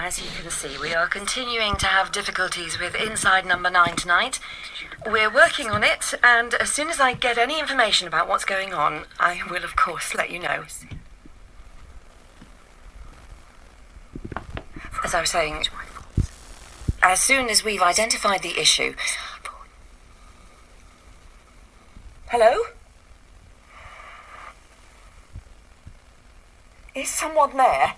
As you can see, we are continuing to have difficulties with inside number 9 tonight. We're working on it, and as soon as I get any information about what's going on, I will, of course, let you know. As I was saying, as soon as we've identified the issue... Hello? Is someone there?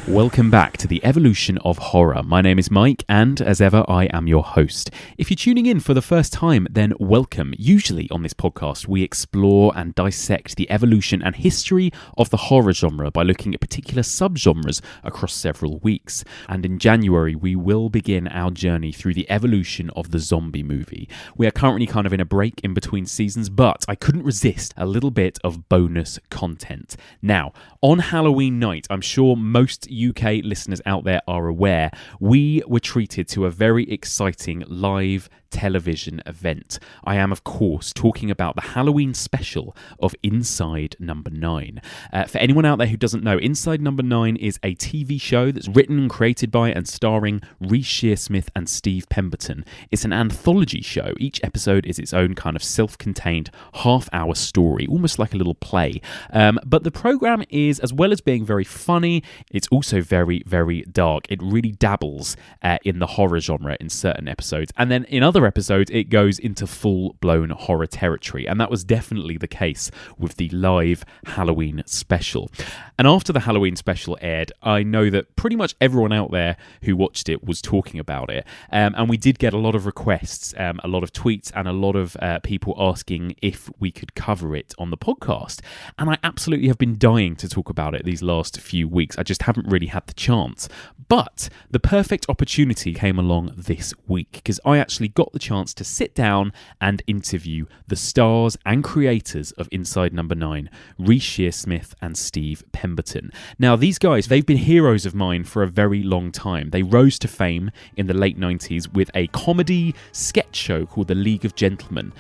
Welcome back to the evolution of horror. My name is Mike, and as ever, I am your host. If you're tuning in for the first time, then welcome. Usually on this podcast, we explore and dissect the evolution and history of the horror genre by looking at particular subgenres across several weeks. And in January, we will begin our journey through the evolution of the zombie movie. We are currently kind of in a break in between seasons, but I couldn't resist a little bit of bonus content. Now, on Halloween night, I'm sure most UK listeners out there are aware, we were treated to a very exciting live television event. I am, of course, talking about the Halloween special of Inside Number 9. For anyone out there who doesn't know, Inside Number 9 is a TV show that's written and created by and starring Reece Shearsmith and Steve Pemberton. It's an anthology show. Each episode is its own kind of self-contained half-hour story, almost like a little play. But the programme is, as well as being very funny, it's also very, very dark. It really dabbles in the horror genre in certain episodes. And then in other episodes, it goes into full-blown horror territory, and that was definitely the case with the live Halloween special. And after the Halloween special aired, I know that pretty much everyone out there who watched it was talking about it, and we did get a lot of requests, a lot of tweets, and a lot of people asking if we could cover it on the podcast, and I absolutely have been dying to talk about it these last few weeks. I just haven't really had the chance, but the perfect opportunity came along this week, because I actually got the chance to sit down and interview the stars and creators of Inside Number 9, Reece Shearsmith and Steve Pemberton. Now, these guys, they've been heroes of mine for a very long time. They rose to fame in the late 90s with a comedy sketch show called The League of Gentlemen.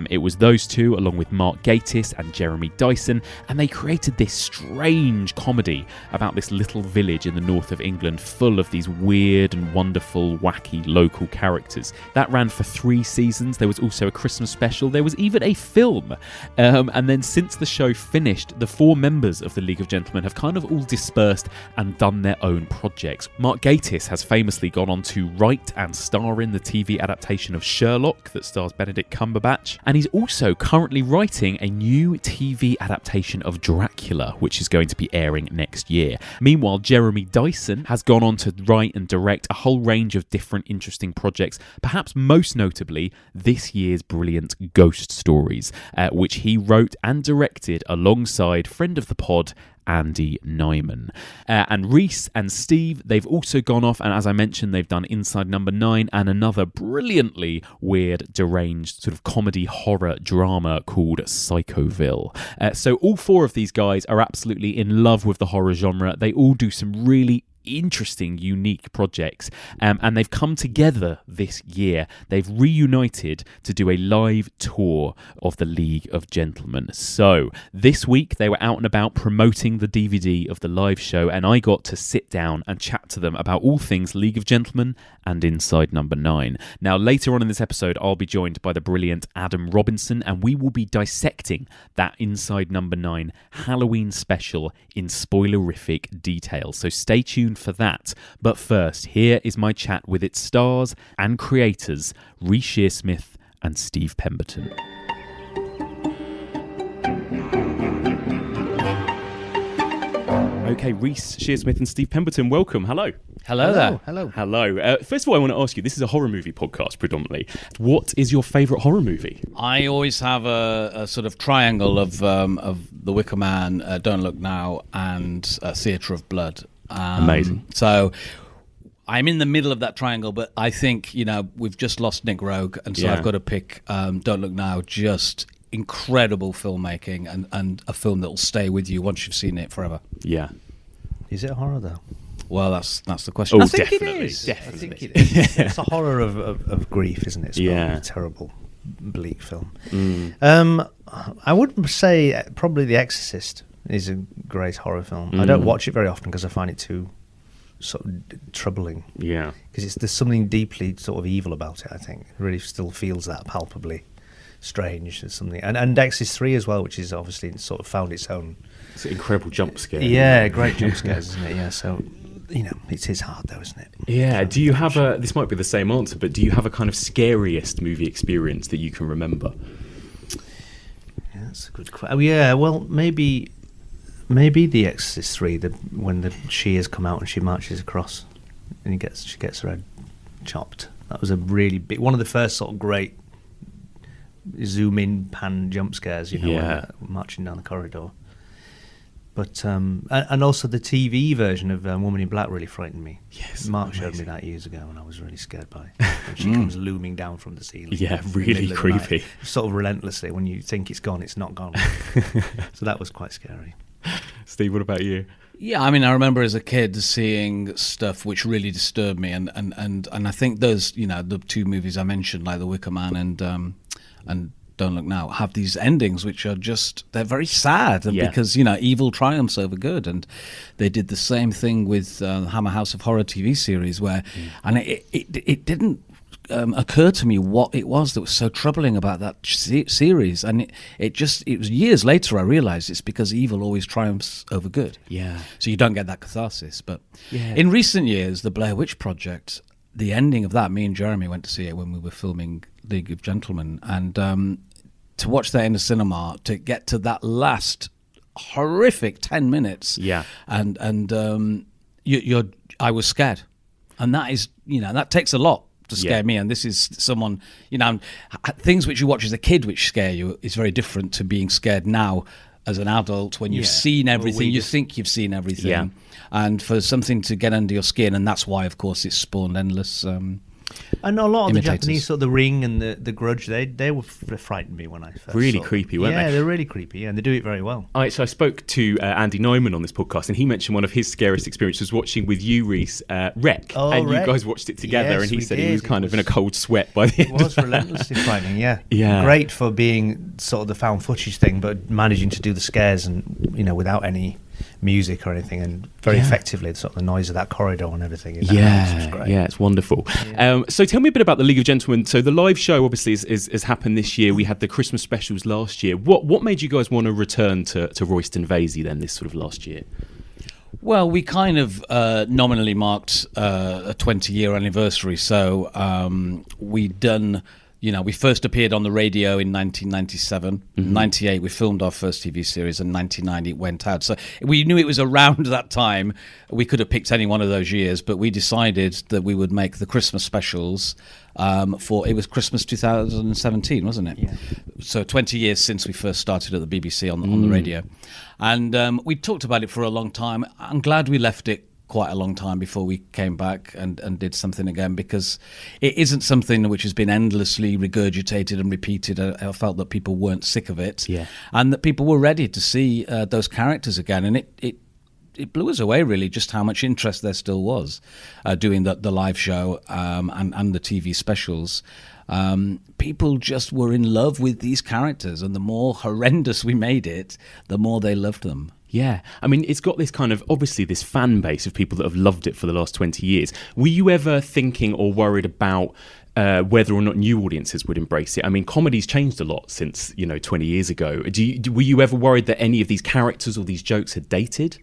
It was those two, along with Mark Gatiss and Jeremy Dyson, and they created this strange comedy about this little village in the north of England full of these weird and wonderful, wacky local characters. That ran for 3 seasons. There was also a Christmas special. There was even a film. And then since the show finished, the 4 members of the League of Gentlemen have kind of all dispersed and done their own projects. Mark Gatiss has famously gone on to write and star in the TV adaptation of Sherlock that stars Benedict Cumberbatch. And he's also currently writing a new TV adaptation of Dracula, which is going to be airing next year. Meanwhile, Jeremy Dyson has gone on to write and direct a whole range of different interesting projects, perhaps most notably this year's brilliant Ghost Stories, which he wrote and directed alongside friend of the pod, Andy Nyman. And Reece and Steve, they've also gone off, and as I mentioned, they've done Inside Number 9 and another brilliantly weird, deranged sort of comedy horror drama called Psychoville. So all 4 of these guys are absolutely in love with the horror genre. They all do some really interesting, unique projects, and they've come together this year. They've reunited to do a live tour of the League of Gentlemen. So this week they were out and about promoting the DVD of the live show, and I got to sit down and chat to them about all things League of Gentlemen and Inside Number 9. Now, later on in this episode, I'll be joined by the brilliant Adam Robinson, and we will be dissecting that Inside Number 9 Halloween special in spoilerific detail. So stay tuned for that. But first, here is my chat with its stars and creators, Reece Shearsmith and Steve Pemberton. Okay, Reece Shearsmith and Steve Pemberton, welcome. Hello. Hello there. Hello. First of all, I want to ask you, this is a horror movie podcast predominantly. What is your favourite horror movie? I always have a sort of triangle of The Wicker Man, Don't Look Now, and Theatre of Blood. Amazing. So I'm in the middle of that triangle, but I think, we've just lost Nick Rogue, and so I've got to pick Don't Look Now just incredible filmmaking and a film that will stay with you once you've seen it forever. Yeah. Is it a horror though? Well, that's the question. Oh, I think definitely. it is. Definitely. I think it is. It's a horror of grief, isn't it? It's Yeah. a terrible, bleak film. Mm. I would say probably The Exorcist is a great horror film. I don't watch it very often because I find it too sort of troubling. Yeah. Because there's something deeply sort of evil about it. I think it really still feels that palpably strange. There's something, and Exorcist 3 as well, which is obviously sort of found its own. It's an incredible jump scare. Yeah, great jump scares, isn't it? Yeah, so it is hard though, isn't it? Yeah. Do you have this might be the same answer, but do you have a kind of scariest movie experience that you can remember? Yeah, that's a good question. Oh, yeah, well, maybe The Exorcist 3, when the shears come out and she marches across, and she gets her head chopped. That was a really big, one of the first sort of great zoom in pan jump scares. When they're marching down the corridor. But and also the TV version of Woman in Black really frightened me. Yes, Mark showed me that years ago, and I was really scared by it. And she comes looming down from the ceiling. Yeah, in the really middle of the creepy. night, sort of relentlessly. When you think it's gone, it's not gone. So that was quite scary. Steve, what about you? Yeah, I mean, I remember as a kid seeing stuff which really disturbed me, and I think those, the two movies I mentioned, like The Wicker Man and Don't Look Now, have these endings which are they're very sad, and because evil triumphs over good. And they did the same thing with Hammer House of Horror TV series, where and it didn't occur to me what it was that was so troubling about that series, and it was years later I realized it's because evil always triumphs over good. Yeah. So you don't get that catharsis. But Yeah. in recent years, the Blair Witch Project, the ending of that, me and Jeremy went to see it when we were filming League of Gentlemen, and to watch that in the cinema, to get to that last horrific 10 minutes, and I was scared, and that is that takes a lot to scare me. And this is someone, things which you watch as a kid which scare you is very different to being scared now as an adult when you've seen everything. You think you've seen everything, and for something to get under your skin, and that's why, of course, it's spawned endless. I know a lot of imitators. the Japanese, sort of The Ring and the Grudge, they frightened me when I first Really saw them. creepy, weren't they? Yeah, they're really creepy, and they do it very well. All right, so I spoke to Andy Neumann on this podcast, and he mentioned one of his scariest experiences was watching with you, Reece, Wreck. And Wreck. You guys watched it together, Yes, and he we said did. he was kind of in a cold sweat by the end. It was relentlessly frightening, yeah. Yeah. Great for being sort of the found footage thing, but managing to do the scares and, without any music or anything, and very effectively, sort of the noise of that corridor and everything in that house was great. Yeah, it's wonderful. So tell me a bit about the League of Gentlemen. So the live show obviously has happened this year. We had the Christmas specials last year. What made you guys want to return to Royston Vasey then this sort of last year? Well, we kind of nominally marked a 20-year anniversary, so we'd done. We first appeared on the radio in 1997. In 98, we filmed our first TV series, and 99 it went out. So we knew it was around that time. We could have picked any one of those years, but we decided that we would make the Christmas specials it was Christmas 2017, wasn't it? Yeah. So 20 years since we first started at the BBC on the radio. And we talked about it for a long time. I'm glad we left it quite a long time before we came back and did something again, because it isn't something which has been endlessly regurgitated and repeated. I felt that people weren't sick of it, and that people were ready to see those characters again, and it blew us away really just how much interest there still was doing the live show and the TV specials. People just were in love with these characters, and the more horrendous we made it, the more they loved them. Yeah, I mean, it's got this kind of, obviously, this fan base of people that have loved it for the last 20 years. Were you ever thinking or worried about whether or not new audiences would embrace it? I mean, comedy's changed a lot since, 20 years ago. Were you ever worried that any of these characters or these jokes had dated?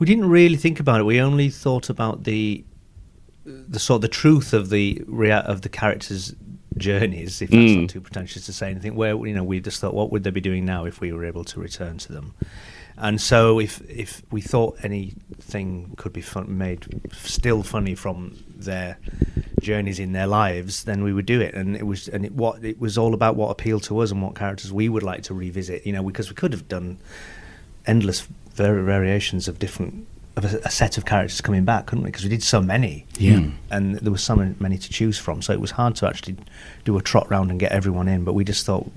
We didn't really think about it. We only thought about the truth of the characters' journeys, if that's not too pretentious to say anything, where we just thought, what would they be doing now if we were able to return to them? And so if we thought anything could be made still funny from their journeys in their lives, then we would do it. And it was all about what appealed to us and what characters we would like to revisit, because we could have done endless variations of a set of characters coming back, couldn't we? Because we did so many, and there was so many to choose from. So it was hard to actually do a trot round and get everyone in. But we just thought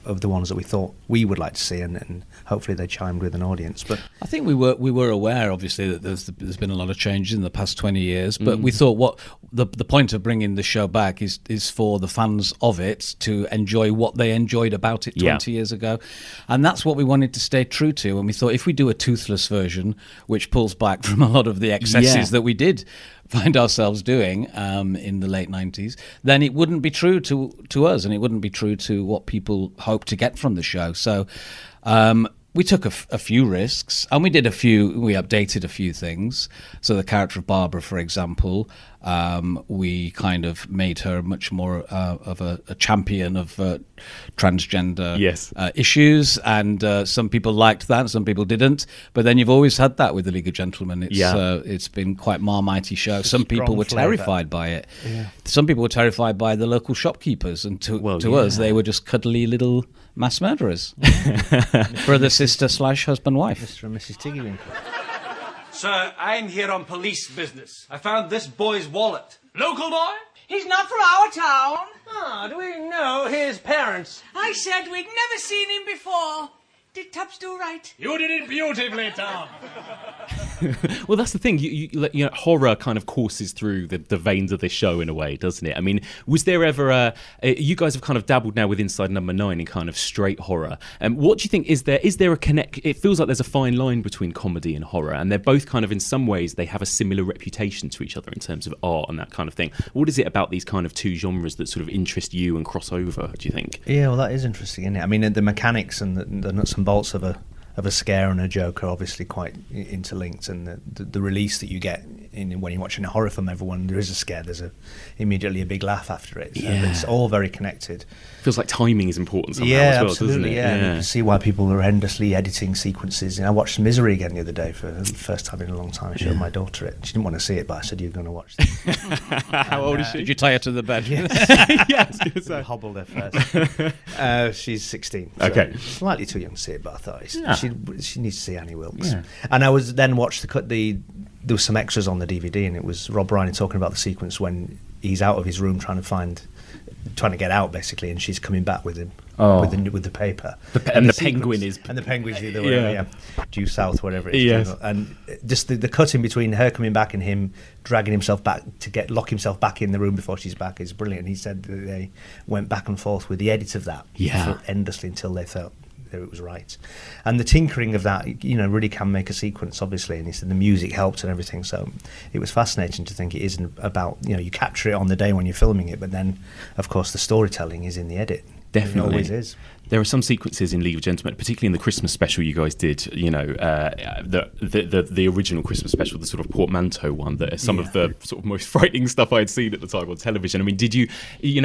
of the ones that we thought we would like to see, and hopefully they chimed with an audience. But I think we were aware, obviously, that there's been a lot of changes in the past 20 years. But we thought what the point of bringing the show back is for the fans of it to enjoy what they enjoyed about it 20 years ago, and that's what we wanted to stay true to. And we thought if we do a toothless version, which pulls back from a lot of the excesses that we did find ourselves doing in the late 90s, then it wouldn't be true to us, and it wouldn't be true to what people hope to get from the show. So we took a few risks, and we updated a few things. So the character of Barbara, for example, we kind of made her much more of a champion of transgender issues, and some people liked that, some people didn't. But then you've always had that with the League of Gentlemen. It's been quite Marmitey show. Some people were terrified by it. Yeah. Some people were terrified by the local shopkeepers, and to us, they were just cuddly little mass murderers. Brother, sister / husband, wife. Mr. and Mrs. Tiggywinkle. Sir, I'm here on police business. I found this boy's wallet. Local boy? He's not from our town. Ah, do we know his parents? I said we'd never seen him before. Did Tubbs do right? You did it beautifully, Tom. Well, that's the thing. You know, horror kind of courses through the veins of this show in a way, doesn't it? I mean, was there ever you guys have kind of dabbled now with Inside Number 9 in kind of straight horror. What do you think? Is there a connect? It feels like there's a fine line between comedy and horror, and they're both kind of, in some ways, they have a similar reputation to each other in terms of art and that kind of thing. What is it about these kind of two genres that sort of interest you and cross over, do you think? Yeah, well, that is interesting, isn't it? I mean, the mechanics and the nuts and bolts of a scare and a joke are obviously quite interlinked, and the release that you get when you're watching a horror film, everyone, there is a scare, there's immediately a big laugh after it. So it's all very connected. Feels like timing is important somehow as well, absolutely, doesn't it? Yeah, and you can see why people are endlessly editing sequences. I watched Misery again the other day for the first time in a long time. I showed my daughter it. She didn't want to see it, but I said, you're going to watch this. How old is she? Did you tie her to the bed? Yes. Hobbled her first. She's 16. So okay. Slightly too young to see it, but I thought she needs to see Annie Wilkes. Yeah. And I was then watched there was some extras on the DVD, and it was Rob Reiner talking about the sequence when he's out of his room trying to get out basically, and she's coming back with him with the paper. And the penguin is the penguin's the other way, due south, whatever it is. Yes. And just the cut in between her coming back and him dragging himself back to lock himself back in the room before she's back is brilliant. And he said that they went back and forth with the edit of that endlessly until they felt it was right. And the tinkering of that, really can make a sequence, obviously. And he said the music helped and everything. So it was fascinating to think it isn't about, you capture it on the day when you're filming it, but then, of course, the storytelling is in the edit. Definitely. It always is. There are some sequences in League of Gentlemen, particularly in the Christmas special you guys did, the original Christmas special, the sort of portmanteau one, that is some of the sort of most frightening stuff I'd seen at the time on television. I mean, did you,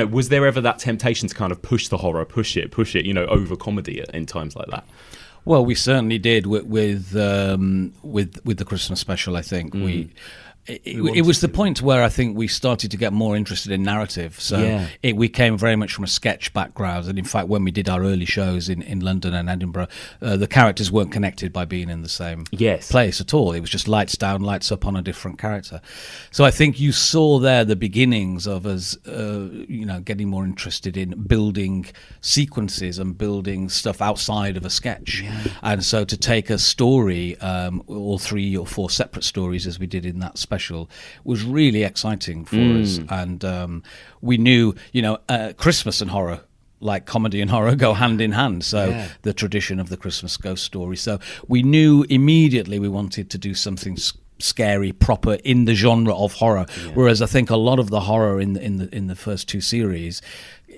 was there ever that temptation to kind of push the horror, push it, over comedy in times like that? Well, we certainly did with the Christmas special, I think. It was the point where I think we started to get more interested in narrative. So we came very much from a sketch background. And in fact, when we did our early shows in London and Edinburgh, the characters weren't connected by being in the same place at all. It was just lights down, lights up on a different character. So I think you saw there the beginnings of us, getting more interested in building sequences and building stuff outside of a sketch. Yeah. And so to take a story, all 3 or 4 separate stories as we did in that special, was really exciting for us. And we knew, Christmas and horror, like comedy and horror, go hand in hand. So the tradition of the Christmas ghost story. So we knew immediately we wanted to do something scary, proper in the genre of horror. Whereas I think a lot of the horror in the first 2 series,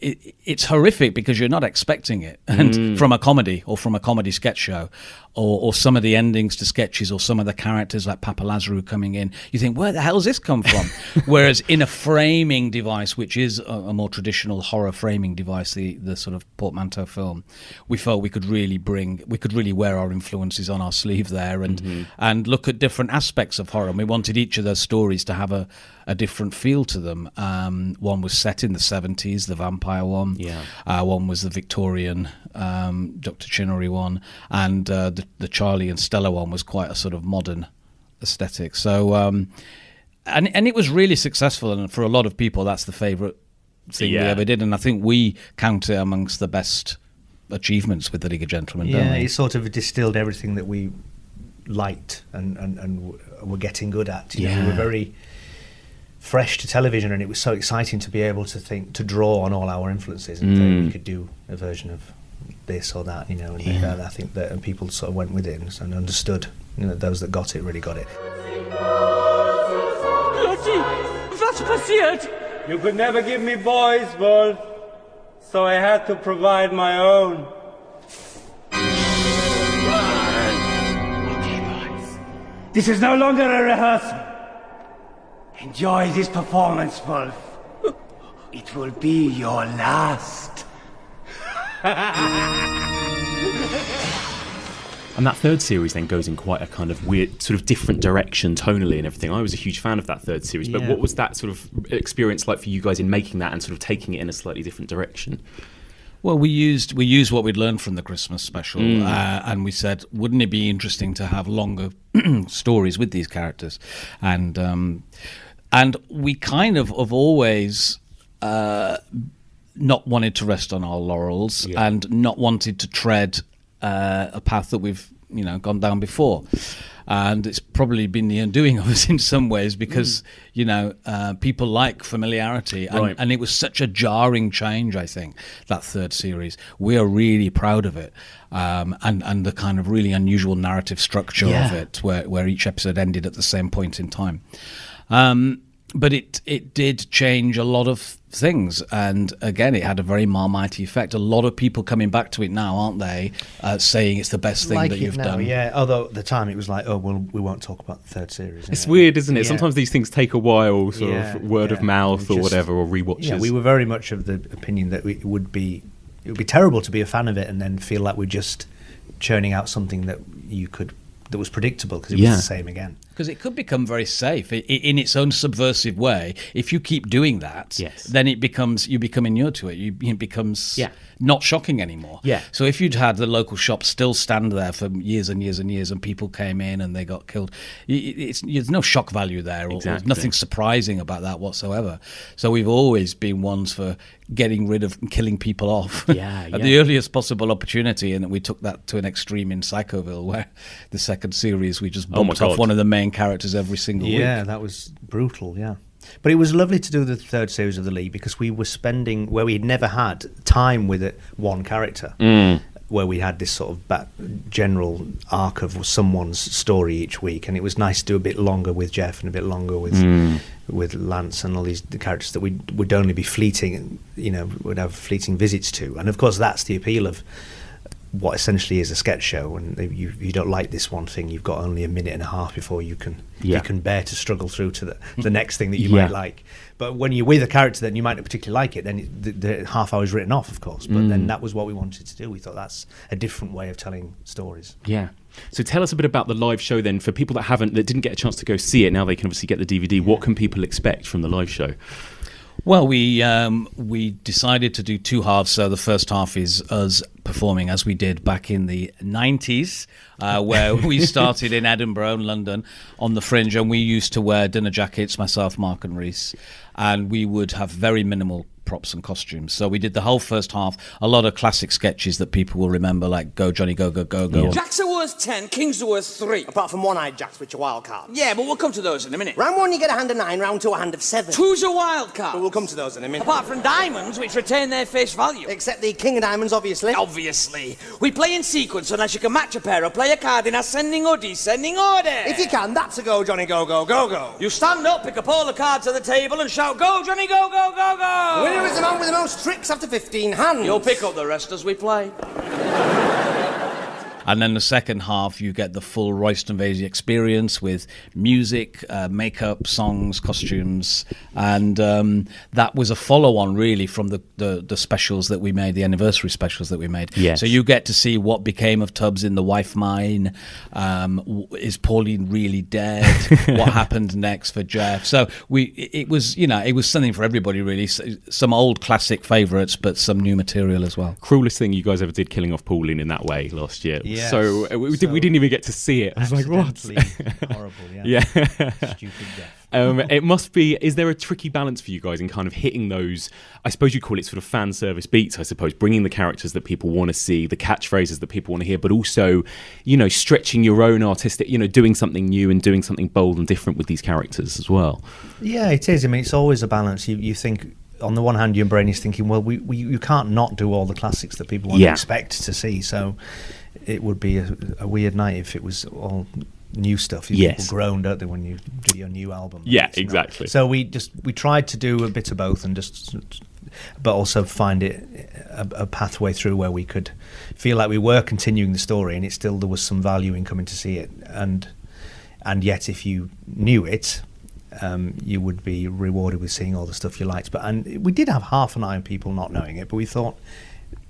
it's horrific because you're not expecting it, and from a comedy or from a comedy sketch show, or some of the endings to sketches, or some of the characters like Papa Lazarou coming in, you think, where the hell's this come from? Whereas in a framing device, which is a more traditional horror framing device, the sort of portmanteau film, we felt we could really wear our influences on our sleeve there and look at different aspects of horror. And we wanted each of those stories to have a different feel to them. One was set in the 70s, the vampire one. One was the Victorian Dr. Chinnery one, and the Charlie and Stella one was quite a sort of modern aesthetic. So and it was really successful, and for a lot of people that's the favourite thing we ever did, and I think we count it amongst the best achievements with the League of Gentlemen, Yeah, don't we? it sort of distilled everything that we liked and were getting good at. You know, we were very fresh to television, and it was so exciting to be able to draw on all our influences and think we could do a version of this or that, you know. And I think that people sort of went with it and understood. You know, those that got it really got it. Was passiert? You could never give me boys, Wolf, so I had to provide my own. Okay, boys. This is no longer a rehearsal. Enjoy this performance, Wolf. It will be your last. And that third series then goes in quite a kind of weird, sort of different direction tonally and everything. I was a huge fan of that third series, but what was that sort of experience like for you guys in making that and sort of taking it in a slightly different direction? Well, we used what we'd learned from the Christmas special, and we said, wouldn't it be interesting to have longer stories with these characters? And we kind of have always not wanted to rest on our laurels and not wanted to tread a path that we've gone down before, and it's probably been the undoing of us in some ways because people like familiarity, and it was such a jarring change. I think that third series, we are really proud of it, and the kind of really unusual narrative structure of it, where each episode ended at the same point in time. But it did change a lot of things, and again, it had a very Marmite effect. A lot of people coming back to it now, aren't they, saying it's the best thing that you've done. Yeah, although at the time it was like, oh, well, we won't talk about the third series. It's weird, isn't it? Sometimes these things take a while, sort of word of mouth or whatever, or rewatches. Yeah, we were very much of the opinion that it would be terrible to be a fan of it and then feel like we're just churning out something that was predictable because it was the same again. Because it could become very safe in its own subversive way. If you keep doing that, then you become inured to it. It becomes not shocking anymore. Yeah. So if you'd had the local shop still stand there for years and years and years, and people came in and they got killed, there's no shock value there, or nothing surprising about that whatsoever. So we've always been ones for getting rid of and killing people off at the earliest possible opportunity, and we took that to an extreme in Psychoville, where the second series we just bumped off one of the main characters every single week. Yeah, that was brutal, But it was lovely to do the third series of the League because we were spending, where we'd never had time with one character, where we had this sort of general arc of someone's story each week, and it was nice to do a bit longer with Jeff and a bit longer with Lance and all the characters that we would only be fleeting, would have fleeting visits to. And of course that's the appeal of what essentially is a sketch show, and you don't like this one thing, you've got only a minute and a half before you can bear to struggle through to the next thing that you might like. But when you're with a character that you might not particularly like it, then the half hour is written off, of course. But then that was what we wanted to do. We thought that's a different way of telling stories. Yeah. So tell us a bit about the live show then, for people that didn't get a chance to go see it. Now they can obviously get the DVD. What can people expect from the live show? Well, we decided to do two halves. So the first half is us performing as we did back in the 90s, where we started in Edinburgh and London on the Fringe, and we used to wear dinner jackets, myself, Mark and Reece, and we would have very minimal props and costumes. So we did the whole first half, a lot of classic sketches that people will remember, like Go Johnny Go Go Go Go. Jacks are worth 10, kings are worth 3. Apart from one-eyed jacks, which are wild cards. Yeah, but we'll come to those in a minute. Round 1 you get a hand of 9, round 2 a hand of 7. 2's a wild card. But we'll come to those in a minute. Apart from diamonds, which retain their face value. Except the king of diamonds, obviously. Obviously. We play in sequence unless you can match a pair or play a card in ascending or descending order. If you can, that's a Go Johnny Go Go Go Go. You stand up, pick up all the cards at the table and shout, Go Johnny Go Go Go Go! The winner is the man with the most tricks after 15 hands. You'll pick up the rest as we play. And then the second half, you get the full Royston Vasey experience with music, makeup, songs, costumes, and that was a follow-on, really, from the specials that we made, the anniversary specials that we made. Yes. So you get to see what became of Tubbs in The Wife Mine. Is Pauline really dead? What happened next for Jeff? So it was something for everybody, really. Some old classic favourites, but some new material as well. Cruelest thing you guys ever did, killing off Pauline in that way last year. Yes. So we didn't even get to see it. I was like, what? Accidentally horrible, yeah. Stupid death. It must be. Is there a tricky balance for you guys in kind of hitting those? I suppose you call it sort of fan service beats. I suppose bringing the characters that people want to see, the catchphrases that people want to hear, but also, stretching your own artistic, doing something new and doing something bold and different with these characters as well. Yeah, it is. I mean, it's always a balance. You think, on the one hand, your brain is thinking, well, you can't not do all the classics that people expect to see. So it would be a weird night if it was all new stuff. People groan, don't they, when you do your new album? Yeah, exactly. So we tried to do a bit of both, but also find it a pathway through where we could feel like we were continuing the story, and there was some value in coming to see it, and yet if you knew it, you would be rewarded with seeing all the stuff you liked. And we did have half an eye on people not knowing it, but we thought,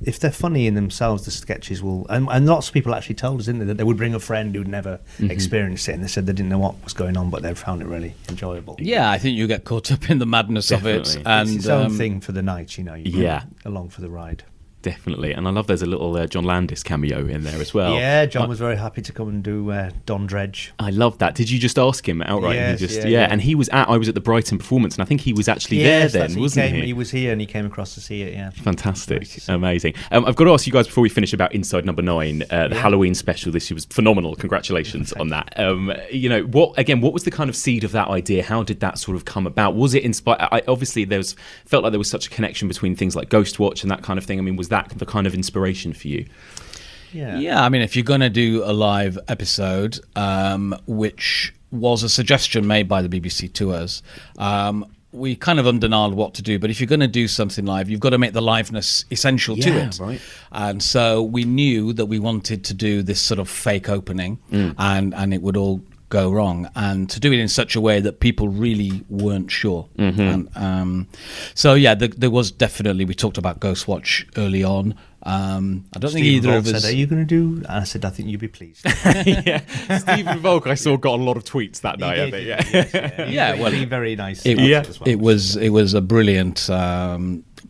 if they're funny in themselves, the sketches will... And lots of people actually told us, didn't they, that they would bring a friend who'd never experienced it, and they said they didn't know what was going on, but they found it really enjoyable. Yeah, I think you get caught up in the madness of it. And it's its own thing for the night, you go along for the ride. Definitely. And I love there's a little John Landis cameo in there as well. Yeah, John was very happy to come and do Don Dredge. I love that. Did you just ask him outright? Yes, and I was at the Brighton performance, and I think he was actually there then, wasn't he? He was here and he came across to see it, yeah. Fantastic. Amazing. I've got to ask you guys before we finish about Inside Number 9, the Halloween special this year was phenomenal. Congratulations on that. What was the kind of seed of that idea? How did that sort of come about? Was it inspired? Obviously, felt like there was such a connection between things like Ghostwatch and that kind of thing. I mean, was that the kind of inspiration for you? Yeah, I mean, if you're going to do a live episode, which was a suggestion made by the BBC to us, we kind of undenied what to do. But if you're going to do something live, you've got to make the liveness essential to it. Right. And so we knew that we wanted to do this sort of fake opening, and it would all go wrong, and to do it in such a way that people really weren't sure. And, there was definitely, we talked about Ghostwatch early on. I don't think either of us said, "Are you going to do?" And I said, "I think you'd be pleased." Stephen Volk, I saw, got a lot of tweets that night. I think. Well, very nice. It was a brilliant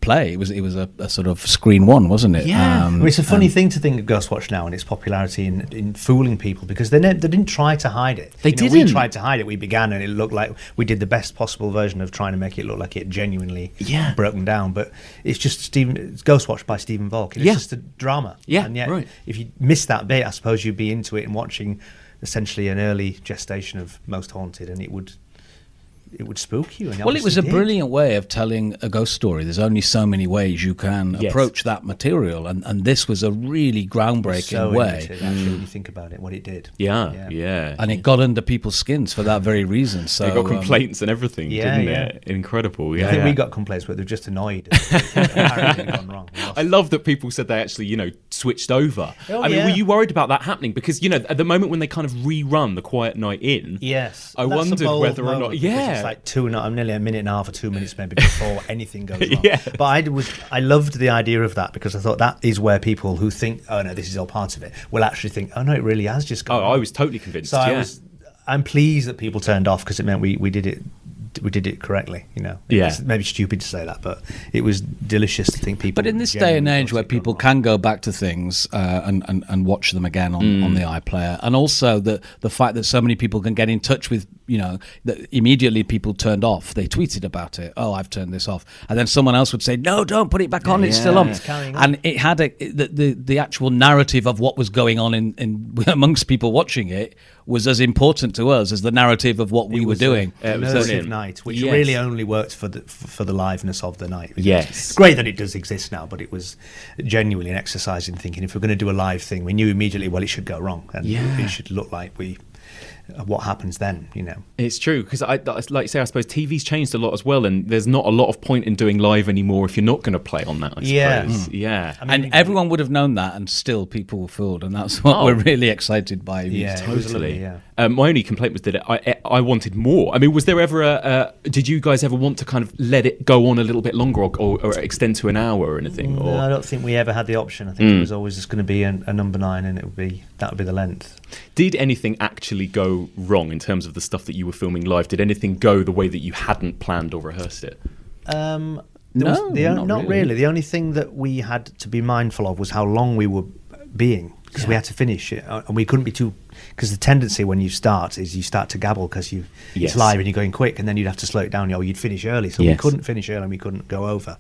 play. It was a sort of screen one, wasn't it? Yeah. It's a funny thing to think of Ghostwatch now and its popularity in fooling people, because they didn't try to hide it. They didn't. We tried to hide it. We began, and it looked like we did the best possible version of trying to make it look like it genuinely broken down. But it's just it's Ghostwatch by Stephen Volk. It's just a drama. Yeah. And yet, if you missed that bit, I suppose you'd be into it and watching essentially an early gestation of Most Haunted, and it would spook you. And well, it was a brilliant way of telling a ghost story. There's only so many ways you can approach that material, and this was a really groundbreaking way. Actually, when you think about it, what it did. Yeah. And it got under people's skins for that very reason. So they got complaints and everything, didn't it? Incredible. Yeah. I think we got complaints, but they're just annoyed. Apparently gone wrong. I love that people said they actually, switched over. I mean, were you worried about that happening? Because, at the moment when they kind of rerun The Quiet Night In, I wondered whether or not... It's like I'm nearly a minute and a half or 2 minutes maybe before anything goes wrong. But I loved the idea of that, because I thought that is where people who think, oh no, this is all part of it, will actually think, oh no, it really has just gone wrong. I was totally convinced. So I'm pleased that people turned off, because it meant we did it correctly, It's maybe stupid to say that, but it was delicious to think people. But in this day and age where people can go back to things and watch them again on the iPlayer, and also the fact that so many people can get in touch with, that immediately people turned off. They tweeted about it. Oh, I've turned this off, and then someone else would say, no, don't put it back on. It's still on. And it had the actual narrative of what was going on in amongst people watching it was as important to us as the narrative of what we were doing. It was immersive night, which really only worked for the liveness of the night. Yes, it's great that it does exist now, but it was genuinely an exercise in thinking, if we're going to do a live thing, we knew immediately, well, it should go wrong, and it should look like what happens then, It's true, because like you say, I suppose TV's changed a lot as well, and there's not a lot of point in doing live anymore if you're not going to play on that, I suppose. Yeah. I mean, and everyone would have known that, and still people were fooled, and that's what we're really excited by. Yeah, totally. My only complaint was that I wanted more. I mean, was there ever did you guys ever want to kind of let it go on a little bit longer, or extend to an hour or anything? No, I don't think we ever had the option. I think it was always just going to be a number 9, and that would be the length. Did anything actually go wrong in terms of the stuff that you were filming live? Did anything go the way that you hadn't planned or rehearsed it? Not really. The only thing that we had to be mindful of was how long we were being, because we had to finish it, and we couldn't be too. Because the tendency when you start is you start to gabble because it's live and you're going quick, and then you'd have to slow it down. You'd finish early, so we couldn't finish early and we couldn't go over.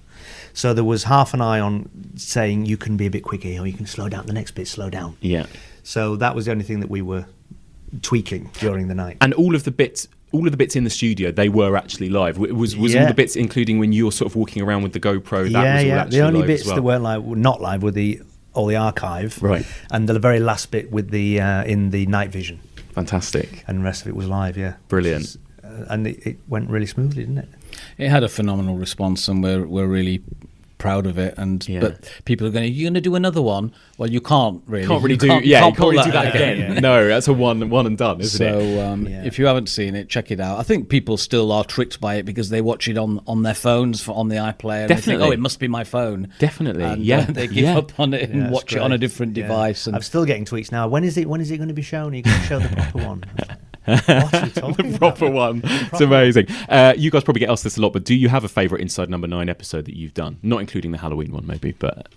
So there was half an eye on saying you can be a bit quicker, you can slow down. The next bit, slow down. Yeah. So that was the only thing that we were tweaking during the night. And all of the bits in the studio, they were actually live. Was all the bits, including when you're sort of walking around with the GoPro, that was all actually the only live bits as well? that were not live were all the archive, right? And the very last bit with the in the night vision. Fantastic. And the rest of it was live, yeah. Brilliant. And it went really smoothly, didn't it? It had a phenomenal response, and we're really proud of it. But people are going, you're going to do another one? Well, you can't really. You can't do that again. No, that's a one and done, isn't it? So if you haven't seen it, check it out. I think people still are tricked by it because they watch it on their phones, on the iPlayer. Definitely. And they think, it must be my phone. Definitely. And, they give up on it and watch it on a different device. And I'm still getting tweets now. When is it going to be shown? Are you going to show the proper one? What are you talking The proper one. It's amazing. You guys probably get asked this a lot, but do you have a favourite Inside Number 9 episode that you've done? Not including the Halloween one, maybe, but...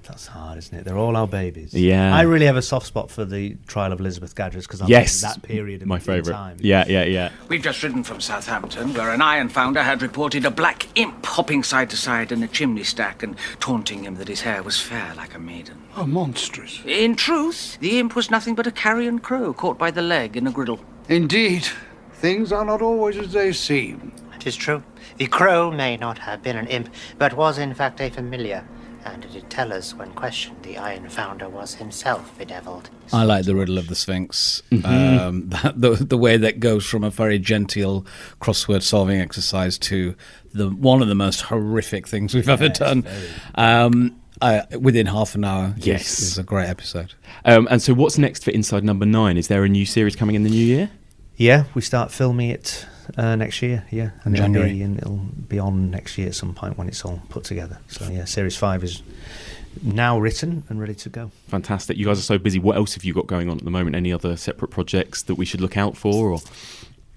That's hard, isn't it? They're all our babies. Yeah. I really have a soft spot for the trial of Elizabeth Gadras because I'm in that period of my favourite. time. Yeah. We've just ridden from Southampton, where an iron founder had reported a black imp hopping side to side in a chimney stack and taunting him that his hair was fair like a maiden. Oh, monstrous. In truth, the imp was nothing but a carrion crow caught by the leg in a griddle. Indeed. Things are not always as they seem. It is true. The crow may not have been an imp, but was in fact a familiar. And it did tell us when questioned the iron founder was himself bedeviled. I like the riddle of the Sphinx. The way that goes from a very genteel crossword solving exercise to one of the most horrific things we've ever done. Within half an hour. Yes. It's a great episode. And so what's next for Inside Number 9? Is there a new series coming in the new year? Yeah, we start filming it next year, and January. It'll be on next year at some point when it's all put together. So yeah, Series 5 is now written and ready to go. Fantastic. You guys are so busy. What else have you got going on at the moment? Any other separate projects that we should look out for? Or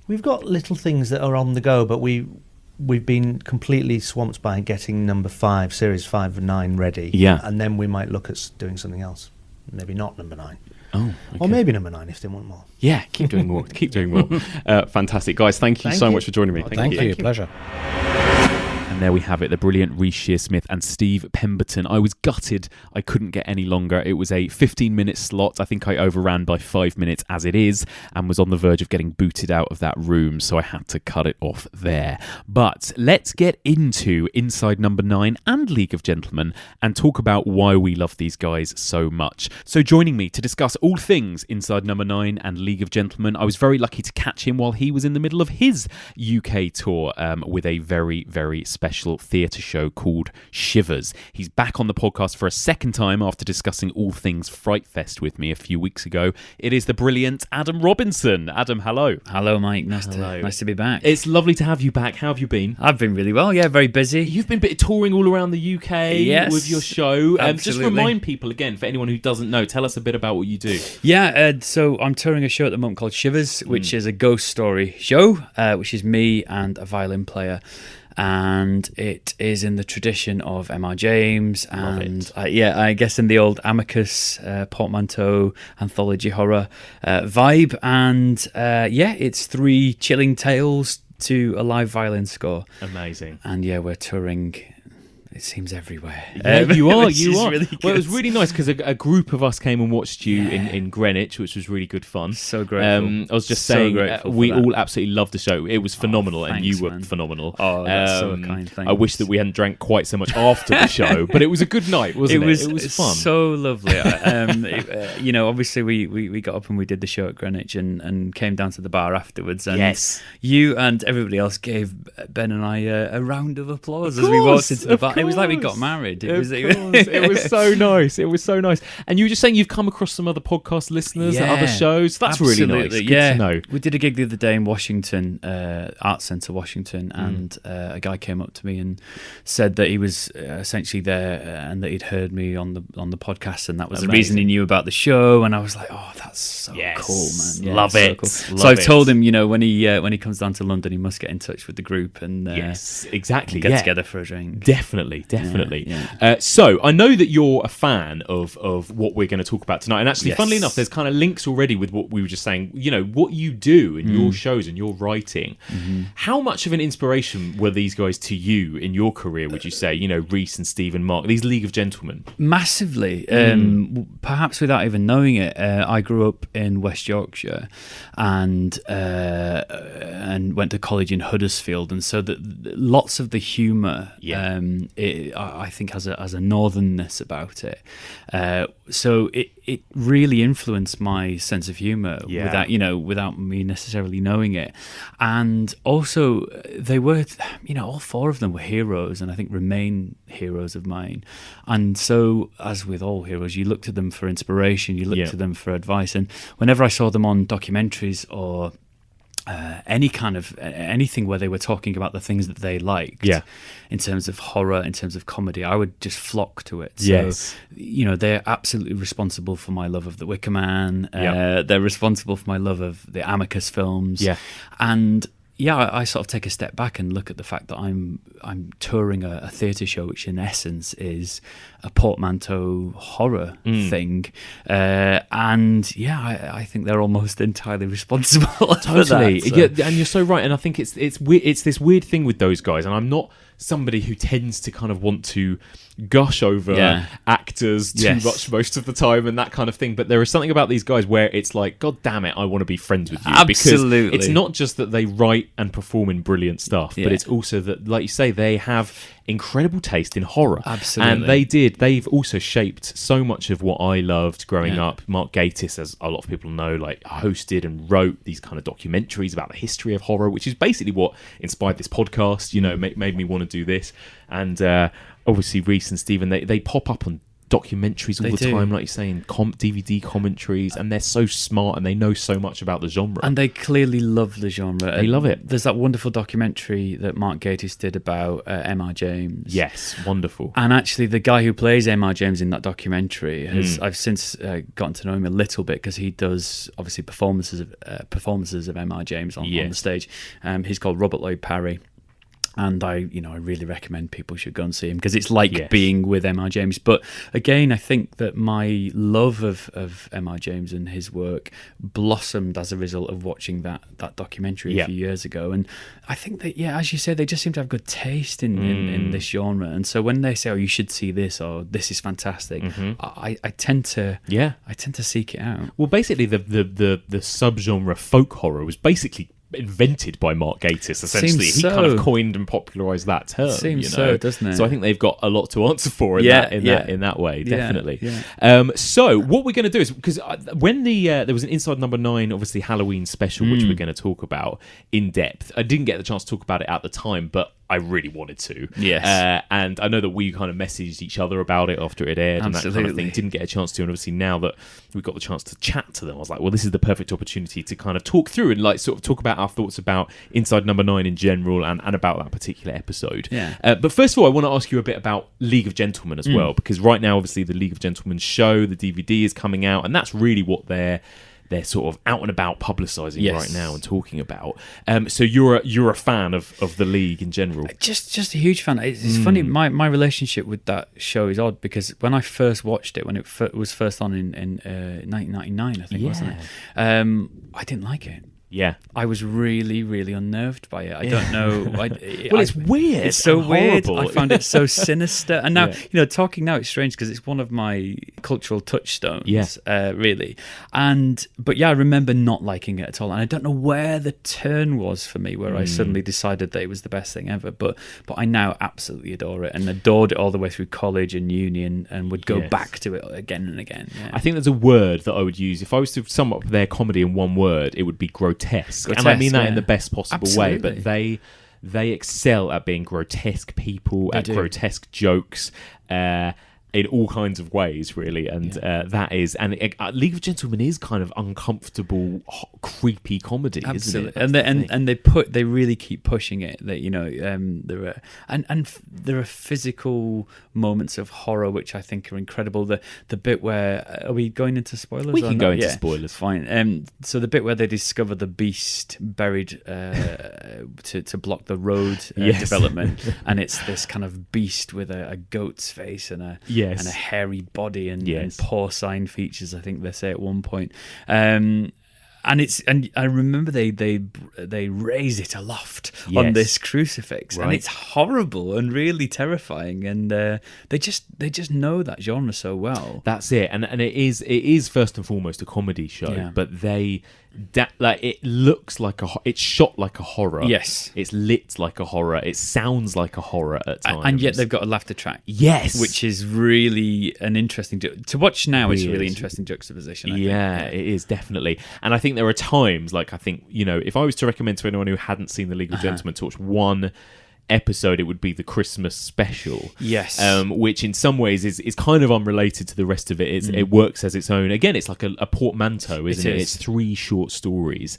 we've got little things that are on the go, but we've been completely swamped by getting number 5, Series 5 and 9 ready. Yeah. And then we might look at doing something else. Maybe not number 9. Oh, okay. Or maybe number 9 if they want more. Yeah, keep doing more. Keep doing more. Fantastic. Guys, thank you so much for joining me. Thank you. Pleasure. And there we have it, the brilliant Reece Shearsmith and Steve Pemberton. I was gutted I couldn't get any longer. It was a 15-minute slot. I think I overran by 5 minutes as it is and was on the verge of getting booted out of that room, so I had to cut it off there. But let's get into Inside Number 9 and League of Gentlemen and talk about why we love these guys so much. So joining me to discuss all things Inside Number 9 and League of Gentlemen, I was very lucky to catch him while he was in the middle of his UK tour with a very, very special theatre show called Shivers. He's back on the podcast for a second time after discussing all things Fright Fest with me a few weeks ago. It is the brilliant Adam Robinson. Adam, hello. Hello, Mike. Nice to be back. It's lovely to have you back. How have you been? I've been really well. Yeah, very busy. You've been touring all around the UK with your show. Just remind people again, for anyone who doesn't know, tell us a bit about what you do. Yeah, so I'm touring a show at the moment called Shivers, which is a ghost story show, which is me and a violin player. And it is in the tradition of M.R. James and I guess in the old Amicus portmanteau anthology horror vibe, and it's 3 chilling tales to a live violin score. Amazing. And we're touring. It seems everywhere. You are. Really well, it was really nice because a group of us came and watched you in Greenwich, which was really good fun. So grateful. I was just saying, we all absolutely loved the show. It was phenomenal, thanks, and you were man. phenomenal. Oh, that's so kind. Thanks. I wish that we hadn't drank quite so much after the show, but it was a good night, wasn't it? It was fun. So lovely. Obviously we got up and we did the show at Greenwich and came down to the bar afterwards. And yes, you and everybody else gave Ben and I a round of applause as we walked into the bar. It was like we got married. It was so nice. It was so nice. And you were just saying you've come across some other podcast listeners at other shows. That's really nice. Good to know. We did a gig the other day in Washington, Arts Centre, Washington, and a guy came up to me and said that he was essentially there and that he'd heard me on the podcast, and that was the reason he knew about the show. And I was like, oh, that's so cool, man. Yeah, love it. Cool. So I've told him, when he comes down to London, he must get in touch with the group and yes, exactly, get together for a drink. Definitely. Definitely. Yeah. So I know that you're a fan of what we're going to talk about tonight, and actually, Yes. funnily enough, there's kind of links already with what we were just saying. You know what you do in your shows and your writing. How much of an inspiration were these guys to you in your career? Would you say, Reece and Steve and Mark, these League of Gentlemen? Massively. Perhaps without even knowing it. I grew up in West Yorkshire and went to college in Huddersfield, and so lots of the humour, I think, has a northernness about it. So it really influenced my sense of humour without me necessarily knowing it. And also, they were, all four of them were heroes, and I think remain heroes of mine. And so, as with all heroes, you look to them for inspiration, you look to them for advice. And whenever I saw them on documentaries or anything where they were talking about the things that they liked, in terms of horror, in terms of comedy, I would just flock to it. So, they're absolutely responsible for my love of The Wicker Man. They're responsible for my love of the Amicus films. And I sort of take a step back and look at the fact that I'm touring a theatre show, which in essence is a portmanteau horror thing, I think they're almost entirely responsible. Totally, for that, so. yeah, and you're so right. And I think it's this weird thing with those guys, and I'm not somebody who tends to kind of want to gush over actors too much most of the time and that kind of thing, but there is something about these guys where it's like, God damn it, I want to be friends with you. Absolutely. Because it's not just that they write and perform in brilliant stuff, but it's also that, like you say, they have incredible taste in horror. Absolutely. And they've also shaped so much of what I loved growing up. Mark Gatiss, as a lot of people know, hosted and wrote these kind of documentaries about the history of horror, which is basically what inspired this podcast, made me want to do this. And obviously Reece and Stephen, they pop up on documentaries all the time, like you're saying, DVD commentaries, and they're so smart and they know so much about the genre. And they clearly love the genre. They love it. There's that wonderful documentary that Mark Gatiss did about M.R. James. Yes, wonderful. And actually, the guy who plays M.R. James in that documentary, I've since gotten to know him a little bit, because he does, obviously, performances of M.R. James on the stage. He's called Robert Lloyd Parry. And I really recommend people should go and see him, because it's like being with M.R. James. But again, I think that my love of M.R. James and his work blossomed as a result of watching that documentary a few years ago. And I think that, as you say, they just seem to have good taste in this genre. And so when they say, "Oh, you should see this," or "This is fantastic," I tend to seek it out. Well, basically, the subgenre folk horror was basically invented by Mark Gatiss, essentially. He kind of coined and popularized that term. Seems so, doesn't it? So I think they've got a lot to answer for in that way, definitely. Yeah. So what we're going to do is, because when there was an Inside Number 9, obviously Halloween special, which we're going to talk about in depth. I didn't get the chance to talk about it at the time, but I really wanted to. Yes. And I know that we kind of messaged each other about it after it aired and that kind of thing. Didn't get a chance to, and obviously now that we've got the chance to chat to them, I was like, well, this is the perfect opportunity to kind of talk through and sort of talk about our thoughts about Inside Number 9 in general and about that particular episode. Yeah. But first of all, I want to ask you a bit about League of Gentlemen as well, because right now, obviously, the League of Gentlemen show, the DVD is coming out, and that's really what they're sort of out and about publicising right now and talking about. So you're a fan of the League in general? Just a huge fan. It's funny, my relationship with that show is odd, because when I first watched it, when it was first on in 1999, I think, wasn't it? I didn't like it. Yeah, I was really, really unnerved by it. I don't know. It's weird. It's so weird. Horrible. I found it so sinister. And now, talking now, it's strange because it's one of my cultural touchstones. Really. But I remember not liking it at all. And I don't know where the turn was for me, where I suddenly decided that it was the best thing ever. But I now absolutely adore it, and adored it all the way through college and uni, and would go back to it again and again. Yeah. I think there's a word that I would use if I was to sum up their comedy in one word. It would be grotesque. And I mean that in the best possible way, but they excel at being grotesque people, at grotesque jokes, in all kinds of ways, really, and League of Gentlemen is kind of uncomfortable, creepy comedy, Absolutely. isn't it? And they really keep pushing it. That there are physical moments of horror which I think are incredible. The bit where are we going into spoilers? We can go into spoilers. Fine. So the bit where they discover the beast buried to block the road development, and it's this kind of beast with a goat's face and a hairy body and porcine features, I think they say at one point. And I remember they raise it aloft on this crucifix, and it's horrible and really terrifying. And they just know that genre so well. That's it, and it is first and foremost a comedy show, but it looks like it's shot like a horror. Yes, it's lit like a horror. It sounds like a horror at times, and yet they've got a laughter track. Yes, which is really an interesting to watch now. It's a really interesting juxtaposition. I think. It is definitely, and I think there are times if I was to recommend to anyone who hadn't seen The League of Gentlemen to watch one episode, it would be the Christmas special. Yes. Which in some ways is kind of unrelated to the rest of it. It works as its own. Again, it's like a portmanteau, isn't it? It's 3 short stories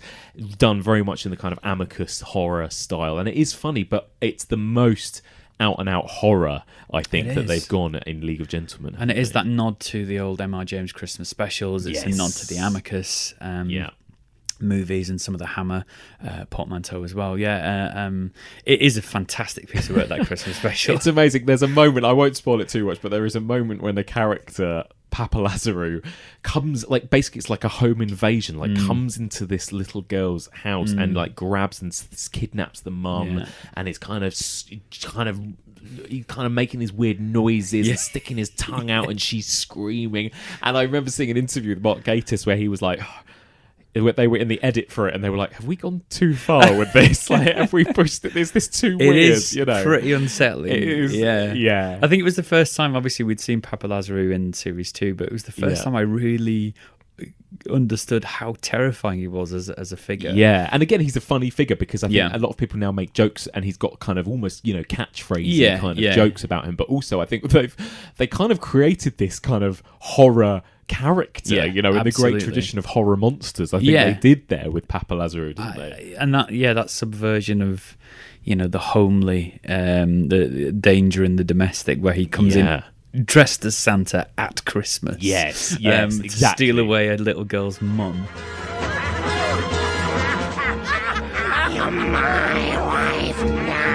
done very much in the kind of Amicus horror style. And it is funny, but it's the most out-and-out horror, I think, that they've gone in League of Gentlemen. And it is that nod to the old M.R. James Christmas specials. It's a nod to the Amicus movies and some of the Hammer portmanteau as well. It is a fantastic piece of work, that Christmas special. It's amazing. There's a moment, I won't spoil it too much, but there is a moment when the character Papa Lazarou comes, basically it's like a home invasion, comes into this little girl's house and grabs and kidnaps the mum, and it's kind of making these weird noises and sticking his tongue out, and she's screaming. And I remember seeing an interview with Mark Gatiss where he was like, they were in the edit for it, and they were like, "Have we gone too far with this? Have we pushed it? Is this too weird?" It is pretty unsettling. It is, yeah. I think it was the first time. Obviously, we'd seen Papa Lazarou in series 2, but it was the first time I really understood how terrifying he was as a figure. Yeah, and again, he's a funny figure because I think a lot of people now make jokes, and he's got kind of almost catchphrase kind of jokes about him. But also, I think they kind of created this kind of horror character, in the great tradition of horror monsters. I think they did there with Papa Lazarou, didn't they? And that subversion of the homely, the danger in the domestic, where he comes in dressed as Santa at Christmas. Yes, exactly. To steal away a little girl's mum. You're my wife now.